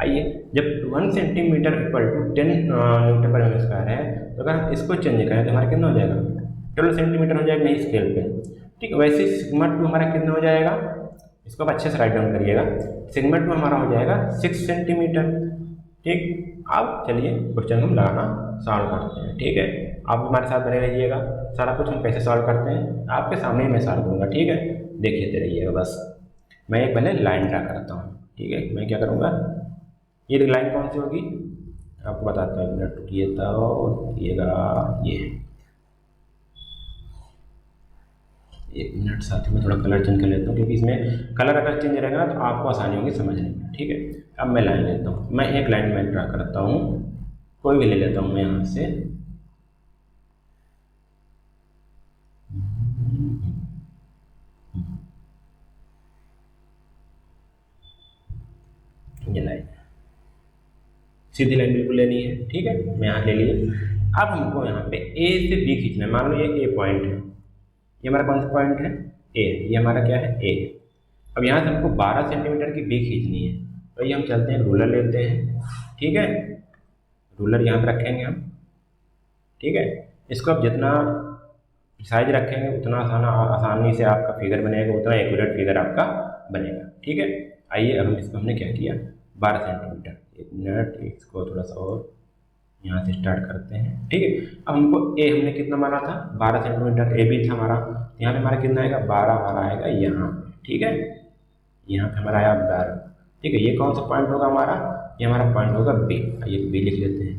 आइए, जब 1 सेंटीमीटर इक्वल टू 10 न्यूटन पर mm स्क्वायर है, तो अगर हम इसको चेंज करें तो हमारा कितना हो जाएगा, 12 सेंटीमीटर हो जाएगा नहीं स्केल पे, ठीक है। वैसे सिग्मा 2 हमारा कितना हो जाएगा, इसको आप अच्छे से राइट डाउन करिएगा, सिग्मा 2 हमारा हो जाएगा 6 सेंटीमीटर, ठीक। अब चलिए क्वेश्चन हम लगाना सॉल्व करते हैं, ठीक है। आप हमारे साथ बने रहिएगा, सारा कुछ हम कैसे सॉल्व करते हैं आपके सामने ही मैं सॉल्व करूँगा, ठीक है, देखिए रहिएगा। बस मैं एक पहले लाइन ड्रा करता हूँ, ठीक है। मैं क्या करूँगा, ये लाइन कौन सी होगी आपको बताता हूँ, एक मिनट रुकिए, तो रुकिएगा, ये एक मिनट, साथ में थोड़ा कलर चेंज कर लेता हूँ, क्योंकि इसमें कलर अगर चेंज रहेगा तो आपको आसानी होगी समझने में, ठीक है। अब मैं लाइन लेता हूँ, मैं एक लाइन में ड्रा करता हूँ, कोई भी ले लेता हूँ मैं यहाँ से, ये लाइन सीधी लाइन बिल्कुल लेनी है, ठीक है, मैं यहाँ ले लिए। अब हमको यहाँ पे ए से बी खींचना है, मान लो ये ए पॉइंट है, ये हमारा कौन सा पॉइंट है, ए, ये हमारा क्या है, ए। अब यहाँ से हमको 12 सेंटीमीटर की बी खींचनी है, तो ये हम चलते हैं रूलर लेते हैं, ठीक है, रूलर यहाँ पे रखेंगे हम, ठीक है। इसको आप जितना साइज रखेंगे उतना आसानी से आपका फिगर बनेगा, उतना एक्यूरेट फिगर आपका बनेगा, ठीक है। आइए अब हम इसको हमने क्या किया, 12 सेंटीमीटर, एक मिनट इसको थोड़ा सा और यहाँ से स्टार्ट करते हैं, ठीक है। अब हमको ए हमने कितना माना था 12 सेंटीमीटर, ए भी था हमारा, यहाँ पे हमारा कितना आएगा 12 हमारा आएगा यहाँ पे, ठीक है। यहाँ पे हमारा आया 12, ठीक है। ये कौन सा पॉइंट होगा हमारा, ये हमारा पॉइंट होगा बी, ये बी लिख लेते हैं,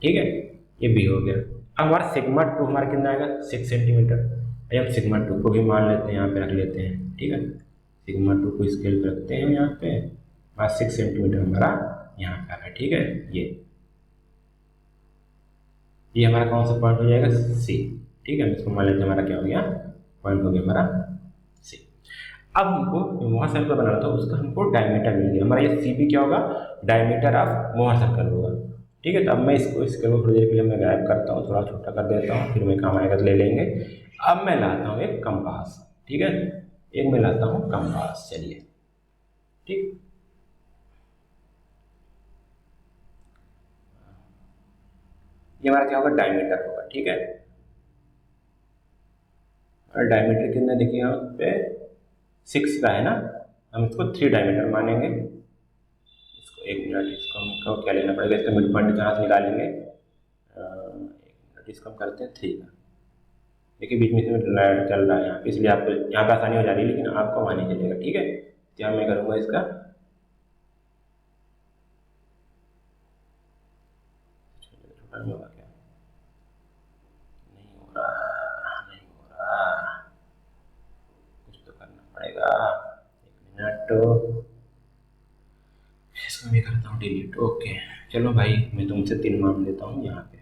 ठीक है। ये बी हो गया। अब हमारा सिग्मा 2 हमारा कितना आएगा 6 सेंटीमीटर, हम सिग्मा 2 को भी मान लेते हैं, यहाँ पे रख लेते हैं, ठीक है। सिग्मा 2 को स्केल पे रखते हैं यहाँ पे, बस 6 सेंटीमीटर हमारा यहाँ पे आ रहा है, ठीक है। ये हमारा कौन सा पॉइंट हो जाएगा सी, ठीक है। हम इसको मान लेते हैं, हमारा क्या हो गया पॉइंट हो गया हमारा सी। अब हमको मोहर सर्कल बनाना था, उसका हमको डायमीटर मिल गया, हमारा ये सी भी क्या होगा डायमीटर ऑफ मोहर सर्कल होगा, ठीक है। तो अब मैं इसको थोड़ी देर के लिए मैं गायब करता हूँ, थोड़ा छोटा कर देता हूँ, फिर मैं काम आएगा तो ले लेंगे। अब मैं लाता हूँ एक कंपास, ठीक है, एक मैं लाता हूँ कंपास, चलिए, ठीक। ये हमारा क्या होगा डायमीटर होगा, ठीक है। और डायमीटर कितना देखिए यहाँ पे 6 का है ना, हम इसको 3 डायमीटर मानेंगे। इसको 1 मिनट, इसको हमको क्या लेना पड़ेगा, इसका मिड पॉइंट कहाँ से निकालेंगे, 1 मिनट, इसको हम करते हैं 3 का। देखिए बीच में इसमें लाइट चल रहा है यहाँ पे, इसलिए आपको यहाँ पे आसानी हो जा रही है, लेकिन आपको वहाँ नहीं चलेगा, ठीक है। क्या मैं करूँगा इसका छोटा नहीं होगा, क्या नहीं हो रहा, नहीं हो रहा, कुछ तो करना पड़ेगा। 1 मिनट, इसको मैं करता हूँ डिलीट, ओके। चलो भाई मैं तुमसे 3 मान लेता हूँ यहाँ पे,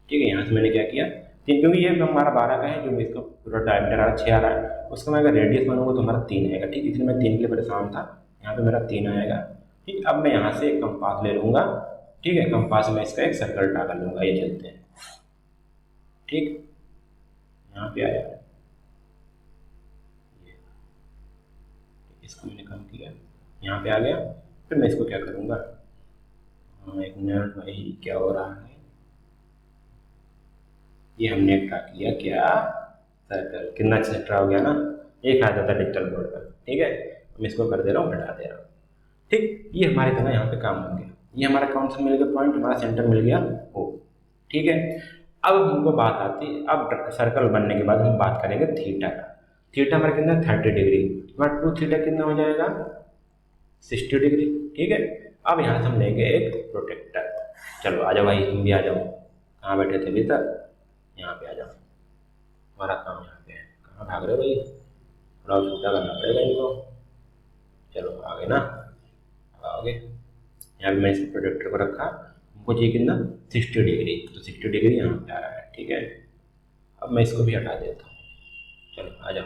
ठीक है। यहाँ से मैंने क्या किया 3, क्योंकि ये हमारा 12 का है, जो इसका पूरा डायमीटर आ रहा है 6 आ रहा है, उसका मैं अगर रेडियस मानूंगा तो हमारा 3 आएगा, ठीक। इसलिए मैं 3 के लिए परेशान था, यहाँ पे मेरा 3 आएगा, ठीक। अब मैं यहाँ से एक कंपास ले लूँगा, ठीक है। कंपास में इसका एक सर्कल ड्रा कर लूँगा, ये चलते हैं, ठीक। यहाँ पे आया, इसको मैंने कम किया, यहाँ पे आ गया। फिर मैं इसको क्या करूँगा, 1 मिनट भाई क्या हो रहा है, ये हमने ड्रा किया क्या सर्कल, कितना अच्छा ड्रा हो गया ना, एक आ जाता डिजिटल बोर्ड पर, ठीक है। मैं इसको कर दे रहा हूँ, हटा दे रहा हूँ, ठीक। ये हमारे तरह यहाँ पे काम हो गया। ये हमारा कौन सा मिल गया पॉइंट, हमारा सेंटर मिल गया ओ, ठीक है। अब हमको बात आती है, अब सर्कल बनने के बाद हम बात करेंगे थीटा का। थीटा हमारा कितना 30 डिग्री, हमारा 2 थीटा कितना हो जाएगा 60 डिग्री, ठीक है। अब यहाँ से हम लेंगे एक प्रोटेक्टर, चलो आ जाओ भाई तुम भी आ जाओ, कहाँ बैठे थे अभी तक, यहाँ पे आ जाओ, हमारा काम यहाँ पे है, कहाँ भाग रहे हो भाई, थोड़ा छोटा करना पड़ेगा इनको, चलो आ गए ना, आओगे। यहाँ पे मैं इस प्रोटेक्टर को रखा, हमको चाहिए कितना 60 डिग्री, तो 60 डिग्री यहाँ पे आ रहा है, ठीक है। अब मैं इसको भी हटा देता हूँ, चलो आ जाओ,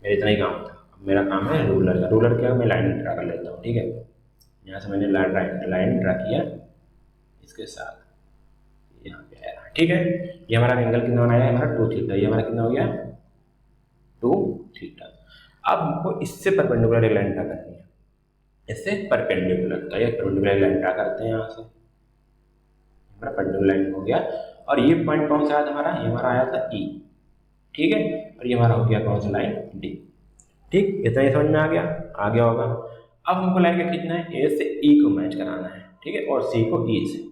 मेरा इतना ही काम था। अब मेरा काम है रूलर का, रूलर क्या मैं लाइन ड्रा कर लेता हूँ, ठीक है। यहाँ से मैंने लाइन ड्रा किया इसके साथ, यहाँ पे आया, ठीक है। ये हमारा एंगल कितना बनाया है हमारा 2 थीटा, ये हमारा कितना हो गया 2 थीटा। अब हमको इससे परपेंडिकुलर एक लाइन ड्रा करनी है, इससे परपेंडिकुलर, तो ये परपेंडिकुलर लाइन ड्रा करते हैं, यहाँ से हमारा परपेंडिकुलर लाइन हो गया। और ये पॉइंट कौन सा आया था हमारा, ये हमारा आया था ई, ठीक है। और ये हमारा हो गया कौन सा लाइन डी, ठीक। इतना ही समझ में आ गया होगा। अब हमको लाइन क्या खींचना है, ए से ई को मैच कराना है, ठीक है, और सी को ई से,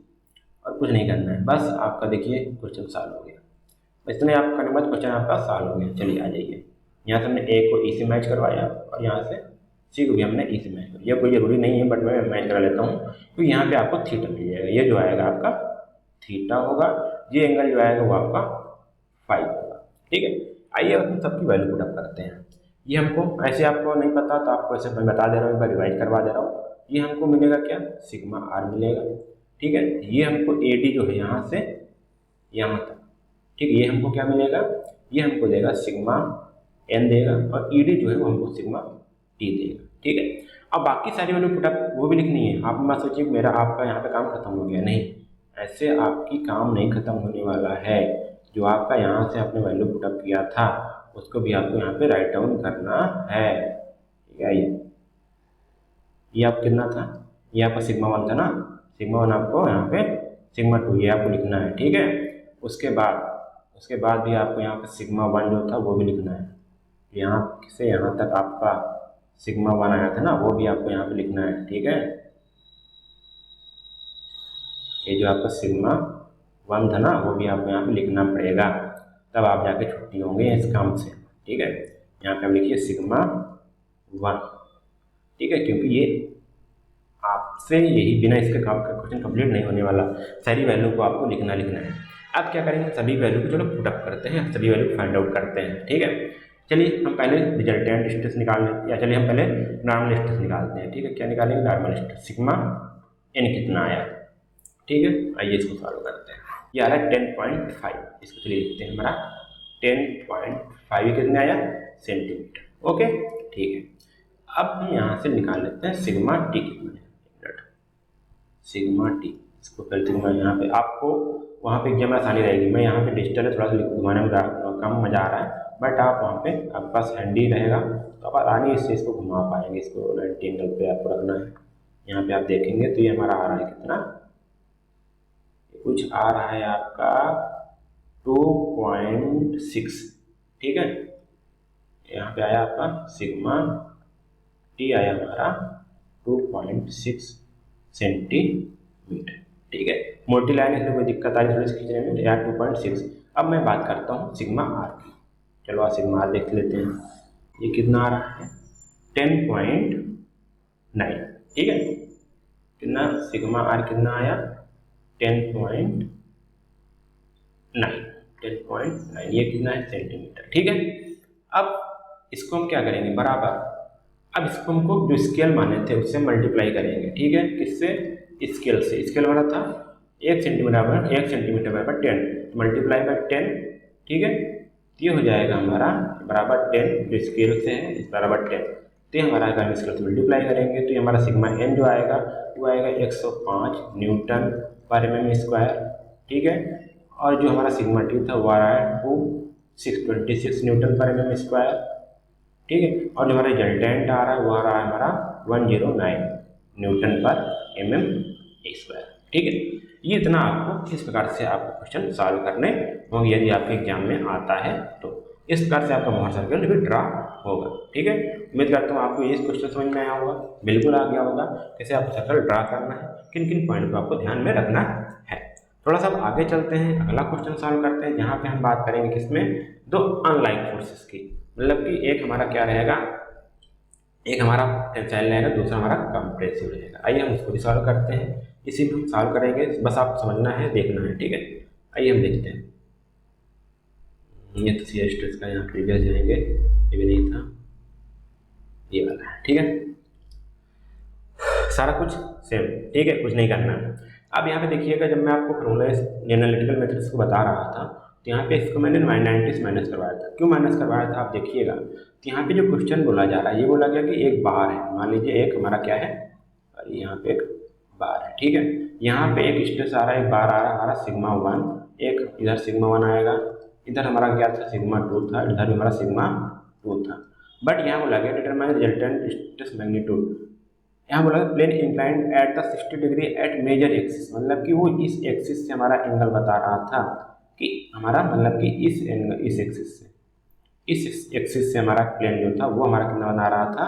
और कुछ नहीं करना है, बस आपका देखिए क्वेश्चन सॉल्व हो गया। इतने आप करने के बाद क्वेश्चन आपका सॉल्व हो गया। चलिए आ जाइए, यहाँ से हमने ए को ई से मैच करवाया, और यहाँ से सी को भी हमने ई से मैच करवाया। ये कोई ज़रूरी नहीं है, बट मैं मैच करा लेता हूँ, क्योंकि यहाँ पे आपको थीटा मिल जाएगा, ये जो आएगा आपका थीटा होगा, ये एंगल जो आएगा वो आपका 5 होगा, ठीक है। आइए हम सबकी वैल्यू पुट अप करते हैं। ये हमको ऐसे आपको नहीं पता तो आपको ऐसे मैं बता दे रहा हूँ, एक बार रिवाइज करवा दे रहा हूँ। ये हमको मिलेगा क्या सिग्मा आर मिलेगा, ठीक है। ये हमको ए डी जो है यहाँ से यहाँ तक, ठीक है, ये हमको क्या मिलेगा, ये हमको देगा सिग्मा एन देगा, और ई डी जो है वो हमको सिग्मा टी देगा, ठीक है। अब बाकी सारी वैल्यू पुट अप वो भी लिखनी है। आप मत सोचिए मेरा आपका यहाँ पे काम खत्म हो गया, नहीं, ऐसे आपकी काम नहीं खत्म होने वाला है। जो आपका यहाँ से आपने वैल्यू पुट अप किया था उसको भी आपको यहाँ पे राइट डाउन करना है, ठीक है। ये आप कितना था, ये आपका सिग्मा 1 था ना, सिग्मा 1 आपको यहाँ पे सिग्मा 2 ये आपको लिखना है, ठीक है। उसके बाद भी आपको यहाँ पे सिग्मा 1 जो था वो भी लिखना है, यहाँ से यहाँ तक आपका सिग्मा 1 आया था ना, वो भी आपको यहाँ पे लिखना है। ठीक है, ये जो आपका सिग्मा 1 था ना, वो भी आपको यहाँ पे लिखना पड़ेगा, तब आप जाके छुट्टी होंगे इस काम से। ठीक है, यहाँ पे हम लिखिए सिग्मा 1। ठीक है, क्योंकि ये आपसे यही बिना इसके काम का क्वेश्चन कंप्लीट नहीं होने वाला, सारी वैल्यू को आपको लिखना है। अब क्या करेंगे, सभी वैल्यू को चलो पुटअप करते हैं, सभी वैल्यू को फाइंड आउट करते हैं। ठीक है, चलिए हम पहले रिजल्टेंट स्ट्रेस निकाल लेते हैं, या चलिए हम पहले नॉर्मल स्ट्रेस निकालते हैं। ठीक है, क्या निकालेंगे, नॉर्मल स्ट्रेस सिग्मा एन कितना आया। ठीक है, आइए इसको सॉल्व करते हैं। ये आ रहा है 10.5, इसको चलिए लिखते हैं, हमारा 10.5 कितना आया, सेंटीमीटर। ओके, ठीक है, अब हम यहाँ से निकाल लेते हैं सिग्मा टी कितना है। सिग्मा टी, इसको करते हैं यहाँ पे, आपको वहाँ पे एग्जाम में आसानी रहेगी। मैं यहाँ पे डिजिटल है, थोड़ा सा घुमाने में कम मजा आ रहा है, बट आप वहाँ पे आपके पास हैंडी रहेगा तो आप आसानी से इसको घुमा पाएंगे। इसको 90 एंगल पे आपको रखना है। यहाँ पे आप देखेंगे तो ये हमारा आ रहा है कितना, कुछ आ रहा है आपका 2.6। ठीक है, यहाँ पे आया आपका सिग्मा टी आया हमारा 2.6 सेंटीमीटर। ठीक है, मोटी लाइन इसमें कोई दिक्कत आ रही थोड़ी सी खींचने में, या 2.6। अब मैं बात करता हूँ सिग्मा आर की। चलो आज सिग्मा आर देख लेते हैं, ये कितना आ रहा है, 10.9। ठीक है, कितना सिग्मा आर कितना आया, 10.9। ये कितना है, सेंटीमीटर। ठीक है, अब इसको हम क्या करेंगे, बराबर, अब इसको हमको जो स्केल माने थे उससे मल्टीप्लाई करेंगे। ठीक है, किससे, स्केल से। स्केल वाला था 1 सेंटीमीटर बराबर 10, मल्टीप्लाई बाय 10। ठीक है, ये हो जाएगा हमारा बराबर 10, जो स्केल से है इस बराबर 10, तो हमारा अगर स्केल से मल्टीप्लाई करेंगे तो ये हमारा सिग्मा एन जो आएगा वो आएगा 105 न्यूटन पर mm स्क्वायर। ठीक है, और जो हमारा सिग्मा टी था वो आ रहा है 626 न्यूटन पर mm स्क्वायर। ठीक है, और जो हमारा रिजल्टेंट आ रहा है वो आ रहा है हमारा 109 न्यूटन पर mm स्क्वायर। ठीक है, ये इतना आपको इस प्रकार से आपको क्वेश्चन सॉल्व करने होंगे यदि आपके एग्जाम में आता है तो। इस प्रकार से आपका मोहर सर्कल भी ड्रा होगा। ठीक है, उम्मीद करता हूँ आपको ये क्वेश्चन समझ में आया होगा, बिल्कुल आ गया होगा कैसे आपको सर्कल ड्रा करना है, किन किन पॉइंट को आपको ध्यान में रखना है। थोड़ा सा आगे चलते हैं, अगला क्वेश्चन सॉल्व करते हैं, जहाँ पे हम बात करेंगे किसमें, दो अनलाइक फोर्सेस की। मतलब कि एक हमारा क्या रहेगा, एक हमारा टेंसाइल रहेगा, दूसरा हमारा कंप्रेसिव रहेगा। आइए हम इसको भी सॉल्व करते हैं, इसी में हम सॉल्व करेंगे, बस आप समझना है, देखना है। ठीक है, आइए हम देखते हैं। ये तो सी स्ट्रेस का यहाँ प्रीवियस जाएंगे, ये भी नहीं था, ये वाला है। ठीक है, सारा कुछ सेम। ठीक है, कुछ नहीं करना है। अब यहाँ पे देखिएगा, जब मैं आपको फॉर्मूला एनालिटिकल मेथड्स को बता रहा था तो यहाँ पे इसको मैंने 90 से माइनस करवाया था। क्यों माइनस करवाया था आप देखिएगा, तो यहाँ पे जो क्वेश्चन बोला जा रहा है, ये बोला गया कि एक बार है, मान लीजिए एक हमारा क्या है, और यहाँ पे एक बार है। ठीक है, यहाँ पे एक स्ट्रेस आ रहा है, एक बार आ रहा है हमारा सिग्मा 1, एक इधर सिग्मा 1 आएगा, इधर हमारा क्या था सिग्मा 2 था, इधर भी हमारा सिग्मा 2 था। बट यहाँ बोला गया डिटरमाइन रिजल्टेंट स्ट्रेस मैग्नीट्यूड, यहाँ बोला plane inclined at the 60 degree at major axis, मतलब कि वो इस एक्सिस से हमारा एंगल बता रहा था कि हमारा मतलब कि इस एंगल, इस एक्सिस से, इस एक्सिस से हमारा प्लेन जो था वो हमारा कितना बना रहा था,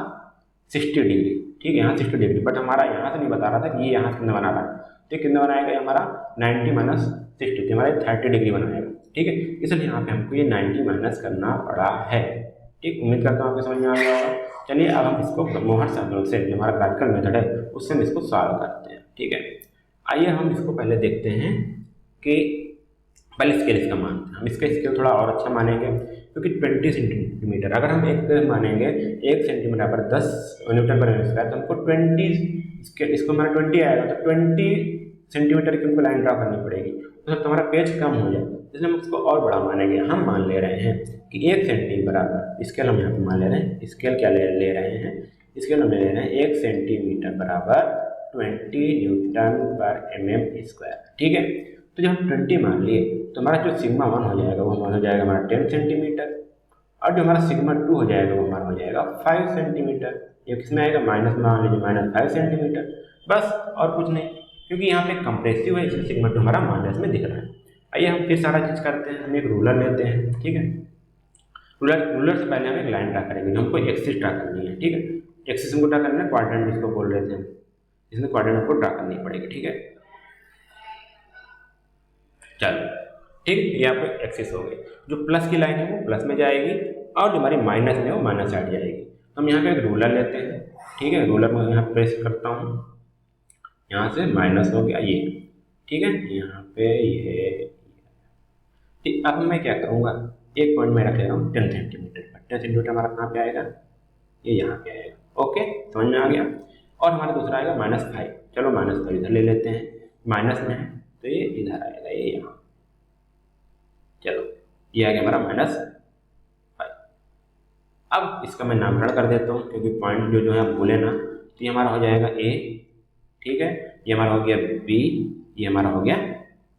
60 डिग्री। ठीक है, यहाँ 60 डिग्री, बट हमारा यहाँ से नहीं बता रहा था कि ये यहाँ से कितना बना रहा है, तो कितना बनाएगा हमारा 90 माइनस 60, तो हमारा 30 डिग्री बनाएगा। ठीक है, इसलिए यहाँ पे हमको ये 90 माइनस करना पड़ा है। ठीक, उम्मीद करता हूँ आपको समझ में आ गया होगा। चलिए अब हम इसको मोहर सर्कल से, जो हमारा ग्राफिकल मेथड है उससे हम इसको सॉल्व करते हैं। ठीक है, आइए हम इसको पहले देखते हैं कि पहले स्केल इसका मानते हैं। हम इसका स्केल थोड़ा और अच्छा मानेंगे, क्योंकि 20 सेंटीमीटर अगर हम एक मानेंगे, 1 सेंटीमीटर पर 10 न्यूटन पर स्क्वायर, तो हमको 20 इसको हमारा 20 आएगा, तो 20 सेंटीमीटर की हमको लाइन ड्रा करनी पड़ेगी, तो हमारा पेज कम हो जाएगा, इसलिए हम इसको और बड़ा मानेंगे। हम मान ले रहे हैं कि 1 सेंटीमीटर बराबर, स्केल हम यहाँ पे मान ले रहे हैं, स्केल क्या ले रहे हैं, स्केल हम ले रहे हैं 1 सेंटीमीटर बराबर 20 न्यूटन पर mm स्क्वायर। ठीक है, तो जब हम 20 मान लिए तो हमारा जो सिग्मा 1 हो जाएगा वो हो जाएगा हमारा 10 सेंटीमीटर, और जो हमारा सिग्मा 2 हो जाएगा वो हमारा हो जाएगा 5 सेंटीमीटर। ये किसमें आएगा, माइनस में मान लीजिए -5 सेंटीमीटर, बस और कुछ नहीं, क्योंकि यहाँ पे कंप्रेसिव है इसलिए सिग्मा 2 हमारा माइनस में दिख रहा है। आइए हम फिर सारा चीज़ करते हैं। हम एक रूलर लेते हैं। ठीक है, रूलर से पहले हम एक लाइन ड्रा करेंगे, हमको एक्सिस ड्रा करनी है। ठीक है, एक्सिस हमको ड्रा करना है, क्वाड्रेंट जिसको बोल रहे थे हम, इसमें क्वाड्रेंट हमको ड्रा करनी पड़ेगी। ठीक है, चलो ठीक, ये आपको एक्सिस हो गई। जो प्लस की लाइन है वो प्लस में जाएगी और जो हमारी माइनस है वो माइनस साइड जाएगी। तो हम यहाँ पे एक रूलर लेते हैं। ठीक है, रूलर में यहाँ प्रेस करता हूँ, यहाँ से माइनस हो गया ये। ठीक है, यहाँ पे ये ठीक। अब मैं क्या करूँगा, एक पॉइंट में रख ले रहा हूँ 10 सेंटीमीटर पर। 10 सेंटीमीटर हमारा कहाँ पे आएगा, ये यहाँ पे आएगा। ओके, समझ में आ गया। और हमारा दूसरा आएगा -5। चलो -5 इधर ले लेते हैं, माइनस में है तो ये इधर आएगा, ये यहाँ। चलो ये आ गया हमारा -5। अब इसका मैं नामकरण कर देता हूँ, क्योंकि पॉइंट जो है भूले ना। तो ये हमारा हो जाएगा A। ठीक है, ये हमारा हो गया B, ये हमारा हो गया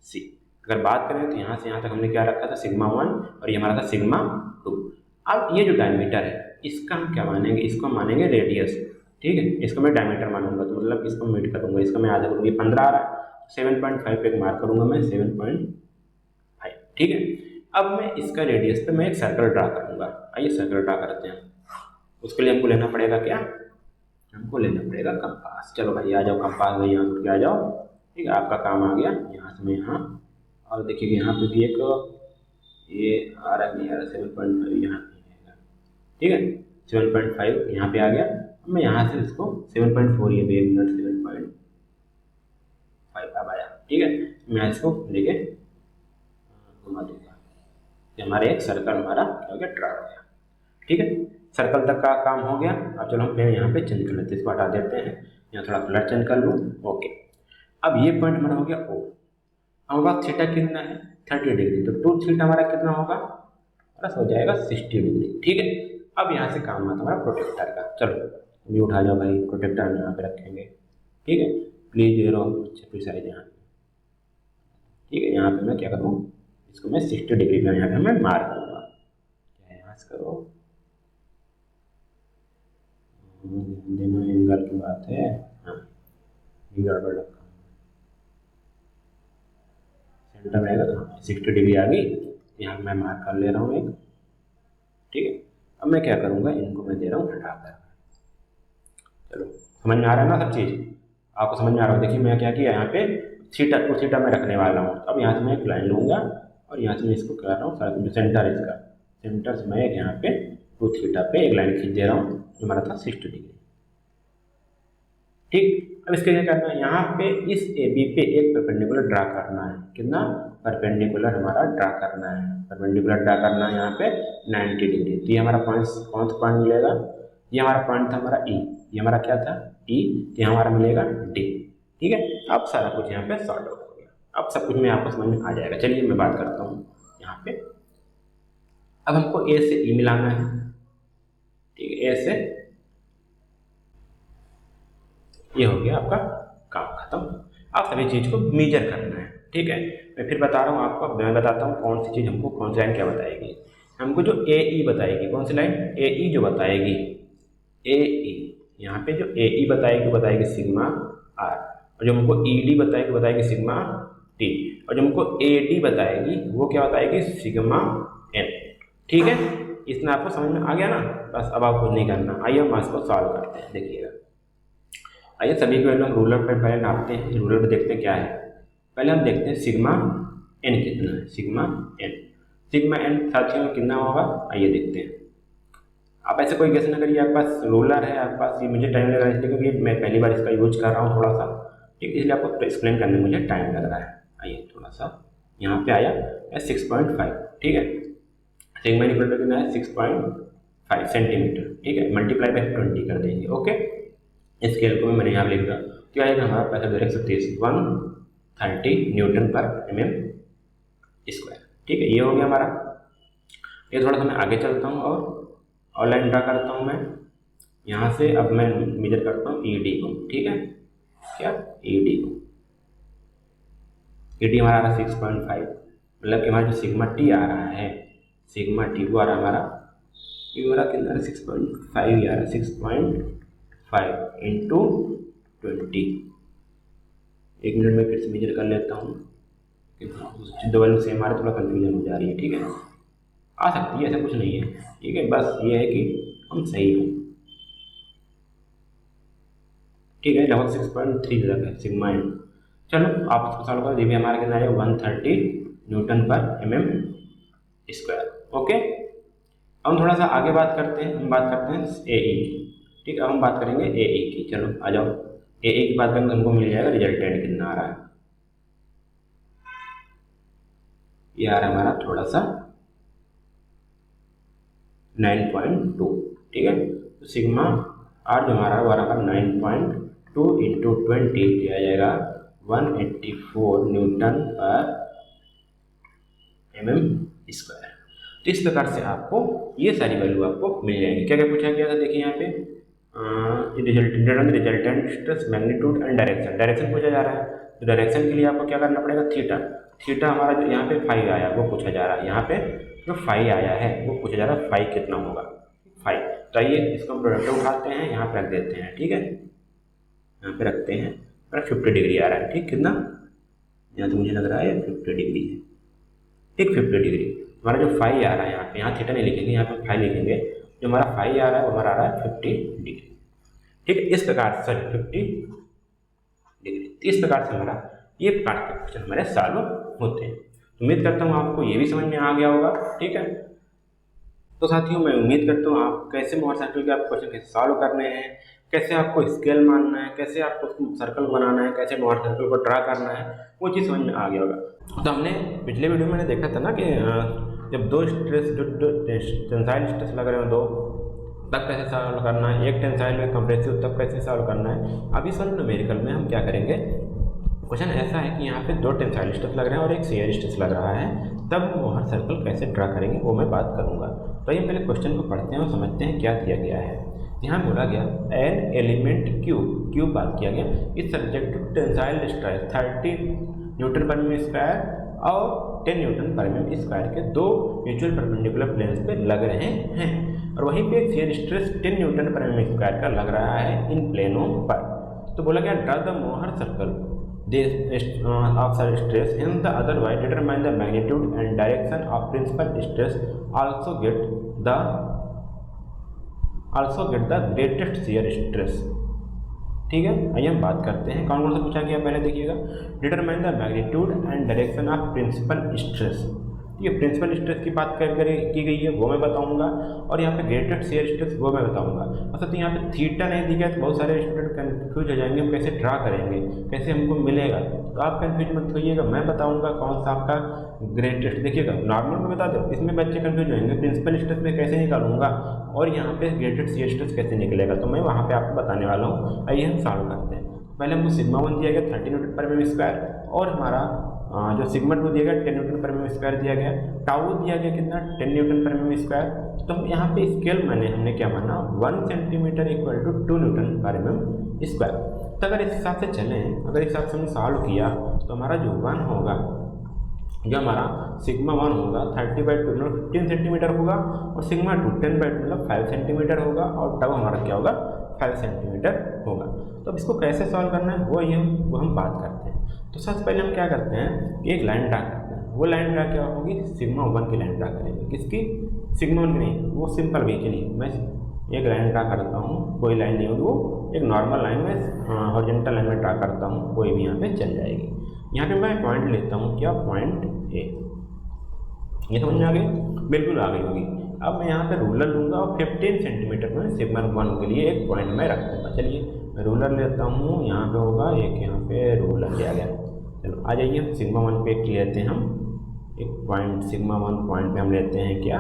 C। अगर बात करें तो यहाँ से यहाँ तक हमने क्या रखा था, σ1, और ये हमारा था σ2। अब ये जो डायमीटर है इसका हम क्या मानेंगे, इसको मानेंगे रेडियस। ठीक है, इसको मैं डायमीटर मानूंगा, तो मतलब इसको मीट करूँगा, इसका मैं आधा करूँगी। 15 आ रहा है, 7.5 पे एक मार्क करूँगा मैं, 7.5। ठीक है, अब मैं इसका रेडियस पे मैं एक सर्कल ड्रा करूँगा। आइए सर्कल ड्रा करते हैं। उसके लिए हमको लेना पड़ेगा क्या, हमको लेना पड़ेगा कंपास। चलो भाई आ जाओ, कंपास भाई यहाँ उठ के आ जाओ। ठीक है, आपका काम आ गया। यहाँ से मैं यहाँ, और देखिए यहाँ पे भी एक ये आ रहा है, नहीं आ रहा, 7.5 यहाँ पे आएगा। ठीक है, 7.5 यहाँ पे आ गया। अब मैं यहाँ से इसको 7.4, ये भी 1 मिनट, 7.5 अब आया। ठीक है, मैं इसको लेके घुमा दूंगा कि हमारे एक सर्कल हमारा क्या हो गया, ड्रा हो गया। ठीक है, सर्कल तक का काम हो गया। अब चलो हम पेन यहाँ पे चेंज कर लेते हैं, इसको हटा देते हैं, यहाँ थोड़ा कलर चेंज कर लूँ। ओके, अब ये पॉइंट हमारा हो गया O। हमारा थीटा कितना है, 30 डिग्री। तो 2 थीटा हमारा कितना होगा, प्लस हो जाएगा 60 डिग्री। ठीक है, अब यहाँ से काम आता हमारा प्रोटेक्टर का। चलो अभी उठा जाओ भाई, प्रोटेक्टर हम यहाँ पे रखेंगे। ठीक है, प्लीज ये रहो छपी साइज यहाँ। ठीक है, यहाँ पे मैं क्या करूँ, इसको मैं 60 डिग्री का यहाँ पे मैं मार्क करूँगा। क्या यहाँ से करो, देना एंगल की बात है। हाँ, ये गड़बड़ रखा, सेंटर में आएगा तो 60 डिग्री आ गई। यहाँ मैं मार्क कर ले रहा हूँ एक। ठीक है, अब मैं क्या करूँगा, इनको मैं दे रहा हूँ हटाकर। चलो समझ में आ रहा है ना सब चीज़, आपको समझ में आ रहा है। देखिए मैं क्या किया, यहाँ पे थीटा को थीटा में रखने वाला हूँ। अब यहाँ से मैं एक लाइन लूँगा और यहाँ से मैं इसको कर रहा हूँ, जो सेंटर है इसका, सेंटर से मैं यहाँ पे 2 थीटा पे एक लाइन खींच दे रहा हूँ, जो हमारा था 60 डिग्री। ठीक, अब इसके लिए करना है, यहाँ पे इस AB पे एक परपेंडिकुलर ड्रा करना है। कितना परपेंडिकुलर हमारा ड्रा करना है, परपेंडिकुलर ड्रा करना है यहाँ पे 90 डिग्री। तो ये हमारा पॉइंट, कौन सा पॉइंट मिलेगा, ये हमारा पॉइंट था हमारा E। ये हमारा क्या था E, ये हमारा मिलेगा D। ठीक है, अब सारा कुछ यहाँ पे सॉर्ट आउट हो गया। अब सब कुछ में आपको समझ में आ जाएगा। चलिए मैं बात करता हूँ यहाँ पे। अब हमको A से E मिलाना है। ठीक है, A से ये हो गया आपका काम खत्म। आप सभी चीज़ को मेजर करना है। ठीक है, मैं फिर बता रहा हूँ आपको, मैं बताता हूँ कौन सी चीज़ हमको, कौन सी लाइन क्या बताएगी। हमको जो AE बताएगी, कौन सी लाइन, AE जो बताएगी, AE यहाँ पे जो AE बताएगी वो बताएगी सिग्मा R, और जो हमको ED बताएगी बताएगी सिग्मा T, और जो हमको AD बताएगी वो क्या बताएगी, सिग्मा N। ठीक है, इतना आपको समझ में आ गया ना, बस अब आपको नहीं करना। आइए हम इसको सॉल्व करते हैं। देखिएगा, आइए सभी को हम रूलर पर पहले नापते हैं। रूलर पर देखते हैं क्या है, पहले हम देखते हैं सिग्मा N कितना है। सिग्मा N, सिग्मा N साथियों में कितना होगा, आइए देखते हैं। आप ऐसे कोई गेस ना करिए, आपके पास रूलर है, आपके पास, ये मुझे टाइम लग रहा है इसलिए क्योंकि मैं पहली बार इसका यूज कर रहा हूँ थोड़ा सा। ठीक, इसलिए आपको एक्सप्लेन करने में मुझे टाइम लग रहा है। आइए थोड़ा सा यहाँ पे आया 6.5। ठीक है, सिग्मा इक्वल टू कितना है, 6.5 सेंटीमीटर। ठीक है, मल्टीप्लाई बाई 20 कर देंगे। ओके, स्केल को मैंने यहाँ लिख दिया। क्या आएगा हमारा पैसा 130 न्यूटन पर mm²। ठीक है, ये हो गया हमारा। ये थोड़ा सा मैं आगे चलता हूँ और लाइन ड्रा करता हूँ मैं यहाँ से। अब मैं मेजर करता हूँ ED को। ठीक है, क्या ED को, ED हमारा आ रहा 6.5, मतलब कि हमारा जो सिग्मा T आ रहा है, सिग्मा T वो आ रहा है हमारा, ये हमारा कितना है 6.5 आ रहा है, 6.5 इंटू 20। एक मिनट में फिर से मेजर कर लेता हूँ, दो वैल्यू सेम आ रही है, थोड़ा कन्फ्यूजन हो जा रही है। ठीक है, आ सकती है, ऐसा कुछ नहीं है। ठीक है, बस ये है कि हम सही हों। ठीक है, लगभग 6.3 तक है सिग्मा एम। चलो आप इसको सॉल्व करो, ये भी हमारा कितना आएगा 130 न्यूटन पर mm स्क्वायर। ओके, अब हम थोड़ा सा आगे बात करते हैं, हम बात करते हैं AE की। ठीक है, अब हम बात करेंगे AE की। चलो आ जाओ, AE की बात करेंगे तो हमको मिल जाएगा रिजल्टेंट कितना आ रहा है। ये आ रहा है हमारा थोड़ा सा 9.2। ठीक है, तो सिग्मा आर जो हमारा वो हमारा 9.2 इंटू 20 दिया जाएगा 184 न्यूटन पर mm स्क्वायर। तो इस प्रकार से आपको ये सारी वैल्यू आपको मिल जाएंगी। क्या क्या पूछा गया था देखिए यहाँ पे resultant stress magnitude and direction. Direction पूछा जा रहा है, तो डायरेक्शन के लिए आपको क्या करना पड़ेगा, थीटा। थीटा हमारा जो यहाँ पे फाई आया वो पूछा जा रहा है, यहाँ पे जो फाई आया है वो पूछा जा रहा है, फाई कितना होगा, फाई। तो आइए इसको हम प्रोडक्ट उठाते हैं, यहाँ पे रख देते हैं। ठीक है, यहाँ पे रखते हैं, 50 डिग्री आ रहा है। ठीक, कितना यहाँ तो मुझे लग रहा है 50 डिग्री है। ठीक, 50 डिग्री हमारा जो फाई आ रहा है यहाँ थीटा नहीं लिखेंगे, यहाँ पे फाई लिखेंगे। जो हमारा फाई आ रहा है वो हमारा आ रहा है 50 डिग्री। ठीक है, इस प्रकार से 50 डिग्री, इस प्रकार से हमारा ये प्रकार के क्वेश्चन हमारे सॉल्व होते हैं। उम्मीद करता हूँ आपको ये भी समझ में आ गया होगा। ठीक है, तो साथियों मैं उम्मीद करता हूँ आप कैसे मोटरसाइकिल के आप क्वेश्चन कैसे सॉल्व करने हैं, कैसे आपको स्केल मानना है, कैसे आपको सर्कल बनाना है, कैसे मोटरसाइकिल को ड्रा करना है, वो चीज़ समझ में आ गया होगा। तो हमने पिछले वीडियो में देखा था ना कि जब दो स्ट्रेस जो टेंसाइल स्ट्रेस लग रहे हो दो, तब कैसे सॉल्व करना है, एक टेंसाइल कंप्रेसिव तब कैसे सॉल्व करना है। अभी सर न्यूमेरिकल में हम क्या करेंगे, क्वेश्चन ऐसा है कि यहाँ पे दो टेंसाइल स्ट्रेस लग रहे हैं और एक शियर स्ट्रेस लग रहा है, तब मोहर सर्कल कैसे ड्रा करेंगे वो मैं बात करूँगा। तो ये पहले क्वेश्चन को पढ़ते हैं और समझते हैं क्या दिया गया है। यहाँ बोला गया एन एलिमेंट क्यू बात किया गया, इस subject to tensile stress 30 newton पर mm स्क्वायर और 10 न्यूटन पर mm स्क्वायर के दो म्यूचुअल परपेंडिकुलर प्लेन्स पे लग रहे हैं, और वहीं पे एक शियर स्ट्रेस 10 न्यूटन पर mm स्क्वायर का लग रहा है इन प्लेनों पर। तो बोला गया draw the Mohr circle of stress, hence the otherwise determine the magnitude and direction of principal stress, also get the greatest shear stress। ठीक है, आइए हम बात करते हैं कौन कौन सा पूछा गया। पहले देखिएगा, determine the magnitude and direction of principal stress. ये प्रिंसिपल स्ट्रेस की बात की गई है वो मैं बताऊंगा, और यहाँ पे ग्रेटेस्ट शियर स्ट्रेस वो मैं बताऊंगा। अच्छा, तो यहाँ पे थीटा नहीं दिया तो बहुत सारे स्टूडेंट कंफ्यूज हो जाएंगे, हम कैसे ड्रा करेंगे, कैसे हमको मिलेगा। तो आप कंफ्यूज मत होइएगा, मैं बताऊंगा कौन सा आपका ग्रेटेस्ट। देखिएगा नॉर्मल में बता दो, इसमें बच्चे कंफ्यूज होंगे प्रिंसिपल स्ट्रेस में कैसे निकालूंगा और यहाँ पे ग्रेटेस्ट शियर स्ट्रेस कैसे निकलेगा, तो मैं वहाँ पे आपको बताने वाला हूँ। आइए हम सॉल्व करते हैं। पहले हमको सिग्मा 1 दिया गया 30 न्यूटन पर mm स्क्वायर, और हमारा जो सिग्मा 2 दिया गया 10 न्यूटन पर mm स्क्वायर दिया गया, टाउ दिया गया कितना 10 न्यूटन पर mm स्क्वायर। तो हम यहाँ पे स्केल हमने क्या माना 1 सेंटीमीटर इक्वल टू 2 न्यूटन पर mm स्क्वायर। तो अगर इस हिसाब से चलें, अगर इस हिसाब से हमने सॉल्व किया तो हमारा जो 1 होगा, जो हमारा सिग्मा 1 होगा 30/2 15 सेंटीमीटर होगा, और सिग्मा 2 10/2 मतलब 5 सेंटीमीटर होगा, और टाउ हमारा क्या होगा 5 सेंटीमीटर होगा। तो अब इसको कैसे सॉल्व करना है वो हम बात करते हैं। तो सबसे पहले हम क्या करते हैं कि एक लाइन ड्रा करते हैं। वो लाइन ड्रा क्या होगी, सिग्मा 1 की लाइन ड्रा करेंगे। किसकी, सिग्मा 1 की नहीं, वो सिंपल वे के लिए मैं एक लाइन ड्रा करता हूँ, कोई लाइन नहीं होगी, वो एक नॉर्मल लाइन में हॉरिजॉन्टल लाइन में ड्रा करता हूँ, कोई भी यहाँ पे चल जाएगी। यहाँ पे मैं पॉइंट लेता हूँ, क्या पॉइंट ए, ये समझ में आ गई, बिल्कुल आ गई होगी। अब मैं यहाँ पे रूलर लूँगा और 15 सेंटीमीटर में सिग्मा 1 के लिए एक पॉइंट में रख दूँगा। चलिए मैं रूलर लेता हूँ, यहाँ पे होगा एक, यहाँ पे रूलर लिया गया। चलो आ जाइए, हम सिग्मा 1 पे एक लेते हैं, हम एक पॉइंट सिग्मा 1 पॉइंट पे हम लेते हैं क्या,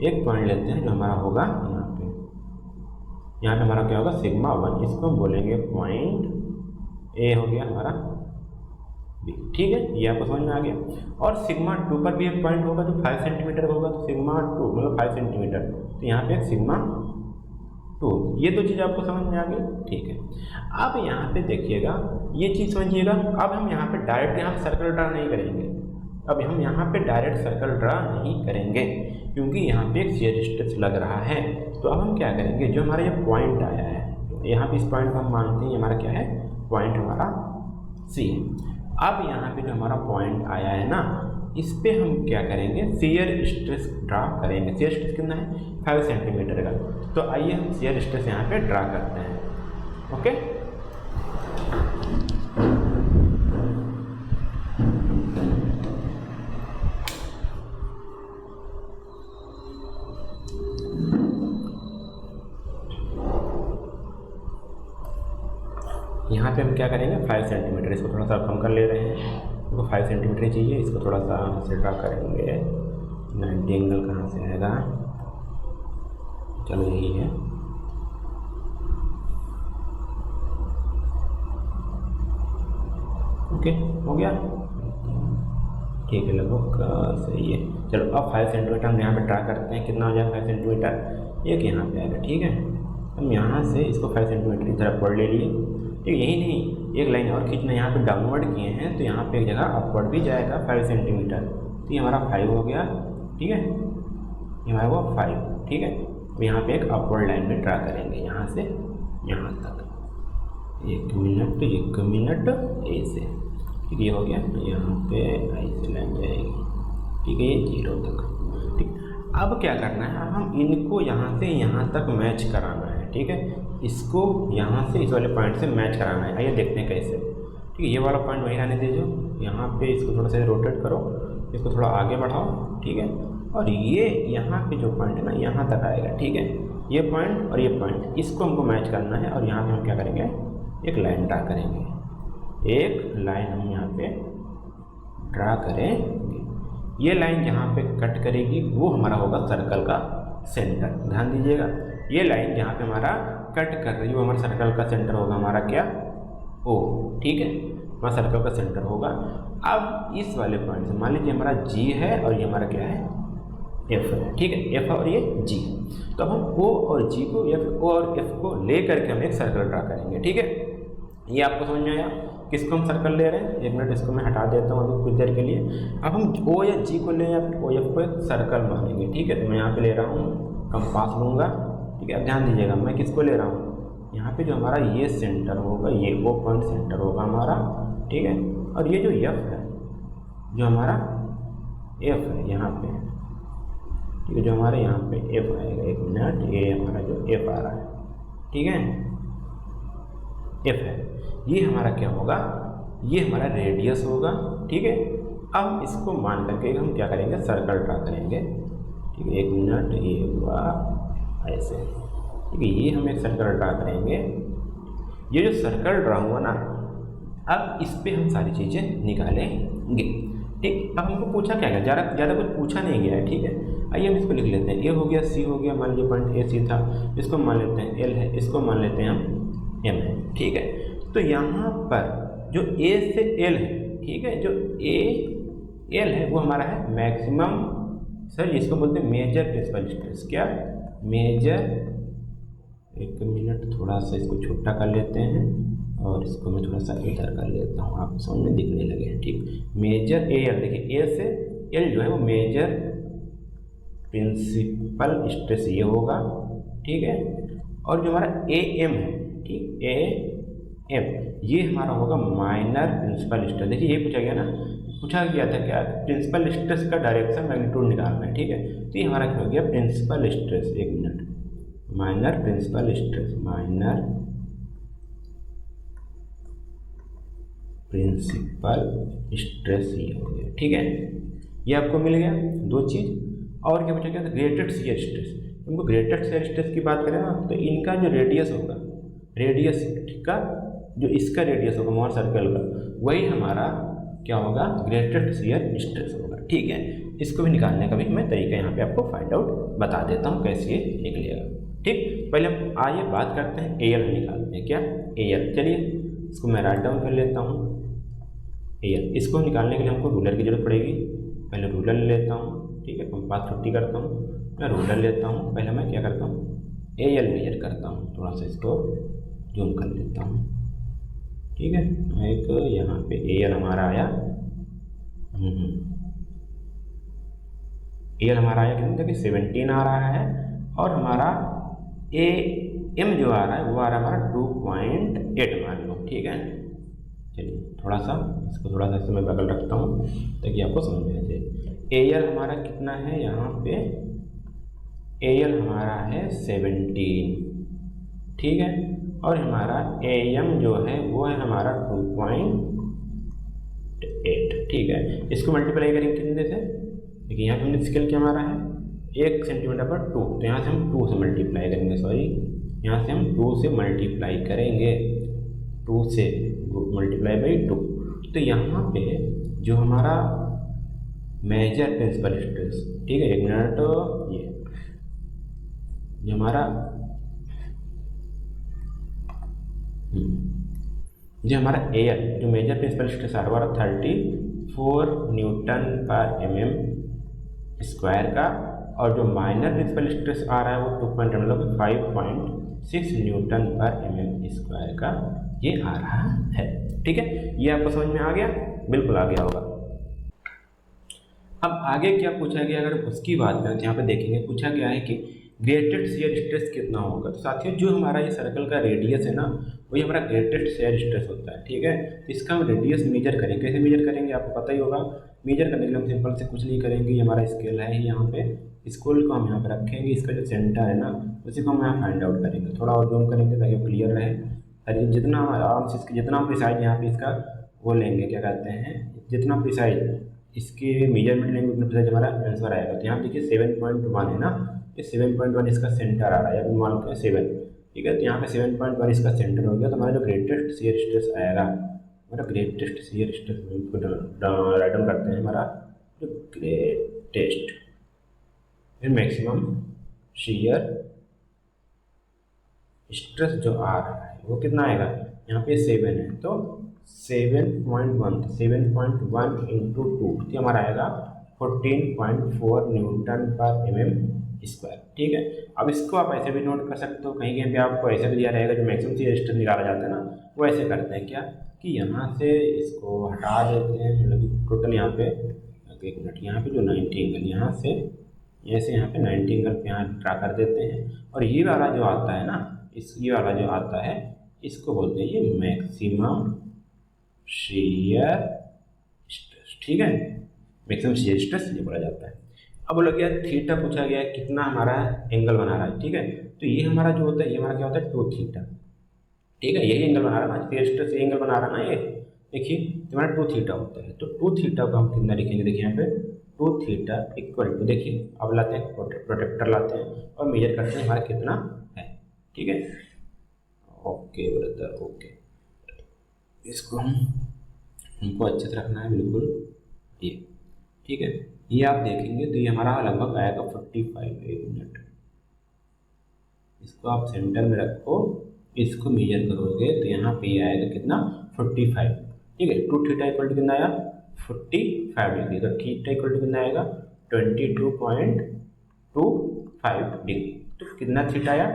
एक पॉइंट लेते हैं जो हमारा होगा यहाँ पे हमारा क्या होगा सिग्मा 1, इसको हम बोलेंगे पॉइंट ए हो गया हमारा बी। ठीक है, ये आपको समझ में आ गया। और सिग्मा 2 पर भी एक पॉइंट होगा जो 5 सेंटीमीटर होगा, तो सिग्मा 2 मतलब 5 सेंटीमीटर, तो यहाँ पे एक सिग्मा 2। ये दो चीज़ आपको समझ में आ गई। ठीक है, अब यहाँ पे देखिएगा, ये चीज़ समझिएगा। अब हम यहाँ पे डायरेक्ट यहाँ सर्कल ड्रा नहीं करेंगे, अब हम यहाँ पे डायरेक्ट सर्कल ड्रा नहीं करेंगे क्योंकि यहाँ पे एक शियर स्ट्रेस लग रहा है। तो अब हम क्या करेंगे, जो हमारा ये पॉइंट आया है, यहाँ पे इस पॉइंट को हम मानते हैं हमारा क्या है, पॉइंट हमारा सी है। अब यहाँ पे जो हमारा पॉइंट आया है ना, इस पे हम क्या करेंगे, शियर स्ट्रेस ड्रा करेंगे। शियर स्ट्रेस कितना है 5 सेंटीमीटर का। तो आइए हम शियर स्ट्रेस यहाँ पे ड्रा करते हैं। ओके, यहाँ पे हम क्या करेंगे 5 सेंटीमीटर, इसको थोड़ा सा कम कर ले रहे हैं, इसको 5 सेंटीमीटर चाहिए, इसको थोड़ा सा से ड्रा करेंगे। 90 एंगल कहाँ से आएगा, चलो यही है। ओके हो गया, ठीक है, लगभग सही है। चलो अब 5 सेंटीमीटर हम यहाँ पे ड्रा करते हैं, कितना हो जाएगा 5 सेंटीमीटर, एक यहाँ पे आएगा। ठीक है, हम यहाँ से इसको 5 सेंटीमीटर की तरफ अपवर्ड ले लिए। ठीक, यही नहीं, एक लाइन और खींचना, यहाँ पे डाउनवर्ड किए हैं तो यहाँ पे एक जगह अपवर्ड भी जाएगा 5 सेंटीमीटर, तो ये हमारा 5 हो गया। ठीक है, ये हमारा हुआ 5। ठीक है, तो यहाँ पे एक अपवर्ड लाइन में ड्रा करेंगे यहाँ से यहाँ तक, 1 मिनट ए से। ठीक, ये हो गया, यहाँ पे आई से लाइन जाएगी। ठीक है, ये 0 तक। ठीक, अब क्या करना है, हम इनको यहाँ से यहाँ तक मैच कराना है। ठीक है, इसको यहाँ से इस वाले पॉइंट से मैच कराना है। आइए देखते हैं कैसे। ठीक है, ये वाला पॉइंट वहीं रहने दीजिए, यहाँ पे इसको थोड़ा सा रोटेट करो, इसको थोड़ा आगे बढ़ाओ। ठीक है, और ये यहाँ पे जो पॉइंट है ना, यहाँ तक आएगा। ठीक है, ये पॉइंट और ये पॉइंट, इसको हमको मैच करना है, और यहाँ पे हम क्या करेंगे, एक लाइन ड्रा करेंगे। एक लाइन हम यहाँ पे ड्रा करेंगे, ये लाइन जहाँ पे कट करेगी वो हमारा होगा सर्कल का सेंटर। ध्यान दीजिएगा, ये लाइन जहाँ पे हमारा कट कर रही है वो हमारा सर्कल का सेंटर होगा, हमारा क्या, ओ। ठीक है, हमारा सर्कल का सेंटर होगा। अब इस वाले पॉइंट से मान लीजिए हमारा जी है और ये हमारा क्या है, एफ है। ठीक है, एफ और ये जी, तो हम ओ और जी को, एफ और एफ को ले करके हम एक सर्कल ड्रा करेंगे। ठीक है, ये आपको समझ में आया किसको हम सर्कल ले रहे हैं। 1 मिनट इसको मैं हटा देता हूँ अभी कुछ देर के लिए। अब हम ओ या जी को लें या फिर ओ एफ को एक सर्कल मानेंगे। ठीक है, तो मैं यहाँ पे ले रहा हूँ, कंपास लूँगा। ठीक है, अब ध्यान दीजिएगा मैं किसको ले रहा हूँ, यहाँ पे जो हमारा ये सेंटर होगा, ये ओ पॉइंट सेंटर होगा हमारा। ठीक है, और ये जो एफ है, जो हमारा एफ है यहाँ पे, ठीक है, जो हमारे यहाँ पे एफ आएगा, 1 मिनट, ये हमारा जो एफ आ रहा है, ठीक है, एफ है, ये हमारा क्या होगा, ये हमारा रेडियस होगा। ठीक है, अब इसको मान करके हम क्या करेंगे, सर्कल ड्रा करेंगे। ठीक है, 1 मिनट, ये हुआ ऐसे। ठीक है, ये हम एक सर्कल ड्रा करेंगे। ये जो सर्कल ड्रा हुआ ना, अब इस पर हम सारी चीज़ें निकालेंगे। ठीक, अब हमको पूछा क्या गया, ज़्यादा कुछ पूछा नहीं गया है। ठीक है, आइए हम इसको लिख लेते हैं। ए हो गया, सी हो गया, मान लीजिए पॉइंट ए सी था, इसको मान लेते हैं एल है, इसको मान लेते हैं हम एम है। ठीक है, तो यहाँ पर जो ए से एल है, ठीक है, जो ए एल है वो हमारा है मैक्सिमम, सर इसको बोलते हैं मेजर प्रिंसिपल स्ट्रेस। क्या, मेजर, 1 मिनट, थोड़ा सा इसको छोटा कर लेते हैं और इसको मैं थोड़ा सा इधर कर लेता हूँ, आप समझ में दिखने लगे हैं। ठीक, मेजर ए एल, देखिए ए से एल जो है वो मेजर प्रिंसिपल स्ट्रेस ये होगा। ठीक है, और जो हमारा ए एम है, ठीक, ए एम, ये हमारा होगा माइनर प्रिंसिपल स्ट्रेस। देखिए ये पूछा गया ना, पूछा गया था क्या, प्रिंसिपल स्ट्रेस का डायरेक्शन मैग्नीट्यूड निकालना है। ठीक है, तो ये हमारा क्या हो गया, principal stress, 1 minute, minor principal stress, minor principal stress ये हो गया। ठीक है, ये आपको मिल गया 2 चीज़। और क्या पूछा गया था, ग्रेटेड शियर स्ट्रेस। उनको ग्रेटेड शियर स्ट्रेस की बात करें ना, तो इनका जो रेडियस होगा, रेडियस का जो इसका रेडियस होगा मोहर सर्कल का, वही हमारा क्या होगा, ग्रेटेड शियर स्ट्रेस होगा। ठीक है, इसको भी निकालने का भी मैं तरीका यहाँ पे आपको फाइंड आउट बता देता हूँ कैसे ये निकलेगा। ठीक, पहले हम आइए बात करते हैं एयल निकालते हैं। क्या, एयल, चलिए इसको मैं राइट डाउन कर लेता हूँ। एयल, इसको निकालने के लिए हमको रूलर की जरूरत पड़ेगी। पहले रूलर ले लेता हूँ। ठीक है, कंपास छुट्टी करता हूँ, मैं रूलर लेता हूँ। पहले मैं क्या करता हूँ, एयल मेजर करता हूँ, थोड़ा सा इसको जूम कर लेता हूँ। ठीक है, एक यहाँ पे एयल हमारा आया, एयल हमारा आया कितने, देखिए 17 आ रहा है, और हमारा ए एम जो आ रहा है वो आ रहा है हमारा 2.8 मान लो। ठीक है, चलिए थोड़ा सा इसको थोड़ा सा इससे मैं बगल रखता हूँ ताकि आपको समझ में आ जाए। एयल हमारा कितना है, यहाँ पे एयल हमारा है 17। ठीक है, और हमारा एम जो है वो है हमारा 2.8। ठीक है, इसको मल्टीप्लाई करेंगे कितने से, देखिए यहाँ पे हमने स्केल क्या हमारा है 1 सेंटीमीटर पर 2, तो यहाँ से हम 2 से मल्टीप्लाई करेंगे, सॉरी यहाँ से हम 2 से मल्टीप्लाई करेंगे। 2 से मल्टीप्लाई बाई 2। तो यहाँ पे जो हमारा मेजर प्रिंसिपल स्ट्रेस, ठीक है, एक मिनट, ये हमारा जो हमारा एयर जो मेजर प्रिंसिपल स्ट्रेस आ रहा है 34 न्यूटन पर mm स्क्वायर का, और जो माइनर प्रिंसिपल स्ट्रेस आ रहा है वो 5.6 न्यूटन पर mm स्क्वायर का ये आ रहा है। ठीक है, ये आपको समझ में आ गया? बिल्कुल आ गया होगा। अब आगे क्या पूछा गया, अगर उसकी बात करें तो यहाँ पे देखेंगे पूछा गया है कि ग्रेटेस्ट शियर स्ट्रेस कितना होगा। तो साथियों जो हमारा ये सर्कल का रेडियस है ना, वही हमारा ग्रेटेस्ट शियर स्ट्रेस होता है। ठीक है, तो इसका हम रेडियस मेजर करेंगे। कैसे मेजर करेंगे आपको पता ही होगा। मेजर करने के लिए हम सिंपल से कुछ नहीं करेंगे, ये हमारा स्केल है ही यहाँ पे, स्केल को हम यहाँ पे रखेंगे, इसका जो सेंटर है ना उसी को हम यहाँ फाइंड आउट करेंगे। थोड़ा और जूम करेंगे ताकि वो क्लियर रहे। अरे जितना आराम से इसके जितना प्रिसाइज यहाँ पे इसका वो लेंगे, क्या कहते हैं, जितना प्रिसाइज इसके मेजरमेंट लेंगे उतना प्रिसाइज हमारा आंसर आएगा। तो यहाँ देखिए 7.1 है ना, ये 7.1 इसका सेंटर आ रहा है, अभी मान लो 7। ठीक है, तो यहाँ पे 7.1 इसका सेंटर हो गया। तो हमारा जो ग्रेटेस्ट शियर स्ट्रेस आएगा, हमारा greatest shear stress write down करते हैं, हमारा जो ग्रेटेस्ट फिर मैक्सिमम शियर स्ट्रेस जो आ रहा है वो कितना आएगा, यहाँ पे 7 है तो 7.1 इंटू 2 तो हमारा आएगा 14.4 न्यूटन पर mm स्क्वायर। ठीक है, अब इसको आप ऐसे भी नोट कर सकते हो, कहीं कहीं पे आपको ऐसे भी दिया रहेगा, जो मैक्सिमम शियर स्ट्रेस निकाला जाता है ना वो ऐसे करते हैं क्या कि यहाँ से इसको हटा देते हैं, मतलब टोटल यहाँ पे एक मिनट, यहाँ पे जो 90 एंगल यहाँ से ऐसे यहाँ पे 90 एंगल पे यहाँ ड्रा कर देते हैं, और ये वाला जो आता है ना, ये वाला जो आता है इसको बोलते हैं ये मैक्सिमम शियर स्ट्रेस। ठीक है, मैक्सिमम शियर स्ट्रेस ये बोला जाता है। अब बोला गया थीटा पूछा गया कितना हमारा एंगल बना रहा है। ठीक है, तो ये हमारा जो होता है ये हमारा क्या होता है 2 थीटा। ठीक है, यही एंगल बना रहा है ना, शियर स्ट्रेस ये एंगल बना रहा है ना, ये देखिए तो हमारा 2 थीटा होता है। तो 2 थीटा को हम कितना लिखेंगे, देखिए यहाँ पे 2 थीटा इक्वल टू, देखिए अब लाते हैं प्रोटेक्टर लाते हैं और मेजर करते हैं हमारा कितना है। ठीक है, ओके ब्रदर, ओके, इसको हमको अच्छे से रखना है बिल्कुल ये। ठीक है, ये आप देखेंगे तो ये हमारा लगभग आएगा 45। एक मिनट, इसको आप सेंटर में रखो, इसको मेजर करोगे तो यहाँ पे ये आएगा कितना 45। ठीक है, 2 थीटा इक्वल टू कितना आया 45 डिग्री। तो थीटा इक्वल टू कितना आएगा 22.25 डिग्री। तो कितना थीटा आया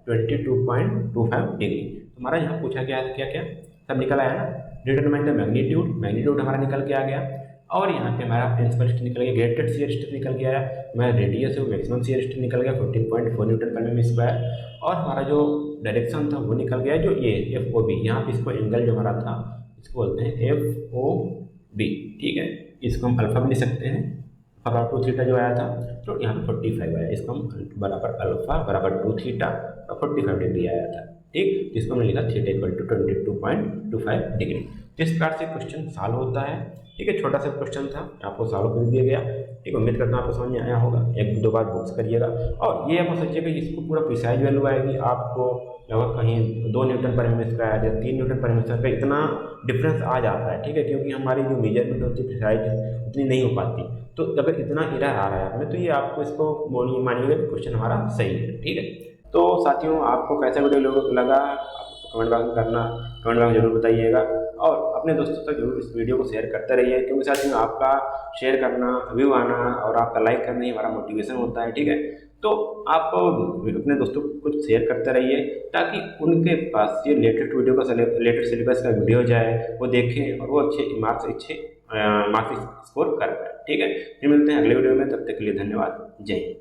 22.25 डिग्री। तो हमारा यहाँ पूछा गया क्या क्या सब निकल आया ना, डिटरमाइन द मैग्नीट्यूड हमारा निकल के आ गया, और यहाँ पे हमारा प्रिंसिपल स्ट्रेस निकल गया, ग्रेटेस्ट शियर स्ट्रेस निकल के आया, हमारा रेडियस है वो मैक्सिमम शियर स्ट्रेस निकल गया 14.4 न्यूटन पर mm स्क्वायर, और हमारा जो डायरेक्शन था वो निकल गया जो ये FOB, यहाँ पे इसको एंगल जो हमारा था इसको बोलते हैं FOB। ठीक है, इसको हम अल्फा भी लिख सकते हैं, बराबर 2 थीटा जो आया था, तो यहाँ पे 45 आया, इसको हम बराबर अल्फा बराबर 2 थीटा और 45 डिग्री आया था। ठीक, जिसको हमने लिखा थीटा इक्वल टू 22.25 डिग्री। तो इस प्रकार से क्वेश्चन सॉल्व होता है। ठीक है, छोटा सा क्वेश्चन था, आपको सॉल्व कर दिया गया। ठीक, उम्मीद करता हूँ आपको समझ में आया होगा। 1-2 बार बुक्स करिएगा, और ये आप सोचिएगा इसको पूरा प्रिसाइज वैल्यू आएगी आपको लगभग कहीं 2 न्यूटन पर mm स्क्वायर या 3 न्यूटन पर mm स्क्वायर का इतना डिफरेंस आ जाता है। ठीक है, क्योंकि हमारी जो मेजरमेंट होती है प्रिसाइज उतनी नहीं हो पाती। तो अगर इतना एरर आ रहा है आपने, तो ये आपको इसको मानिएगा कि क्वेश्चन हमारा सही है। ठीक है, तो साथियों आपको कैसा वीडियो लगा कमेंट बॉक्स में कमेंट बॉक्स में जरूर बताइएगा, और अपने दोस्तों तक जरूर इस वीडियो को शेयर करते रहिए, क्योंकि साथियों आपका शेयर करना, व्यू आना और आपका लाइक करना ही हमारा मोटिवेशन होता है। ठीक है, तो आप अपने दोस्तों को कुछ शेयर करते रहिए ताकि उनके पास ये लेटेस्ट वीडियो का लेटेस्ट सिलेबस का वीडियो जाए, वो देखें और वो अच्छे मार्क्स स्कोर कर पाए। ठीक है, फिर मिलते हैं अगले वीडियो में, तब तक के लिए धन्यवाद, जय हिंद।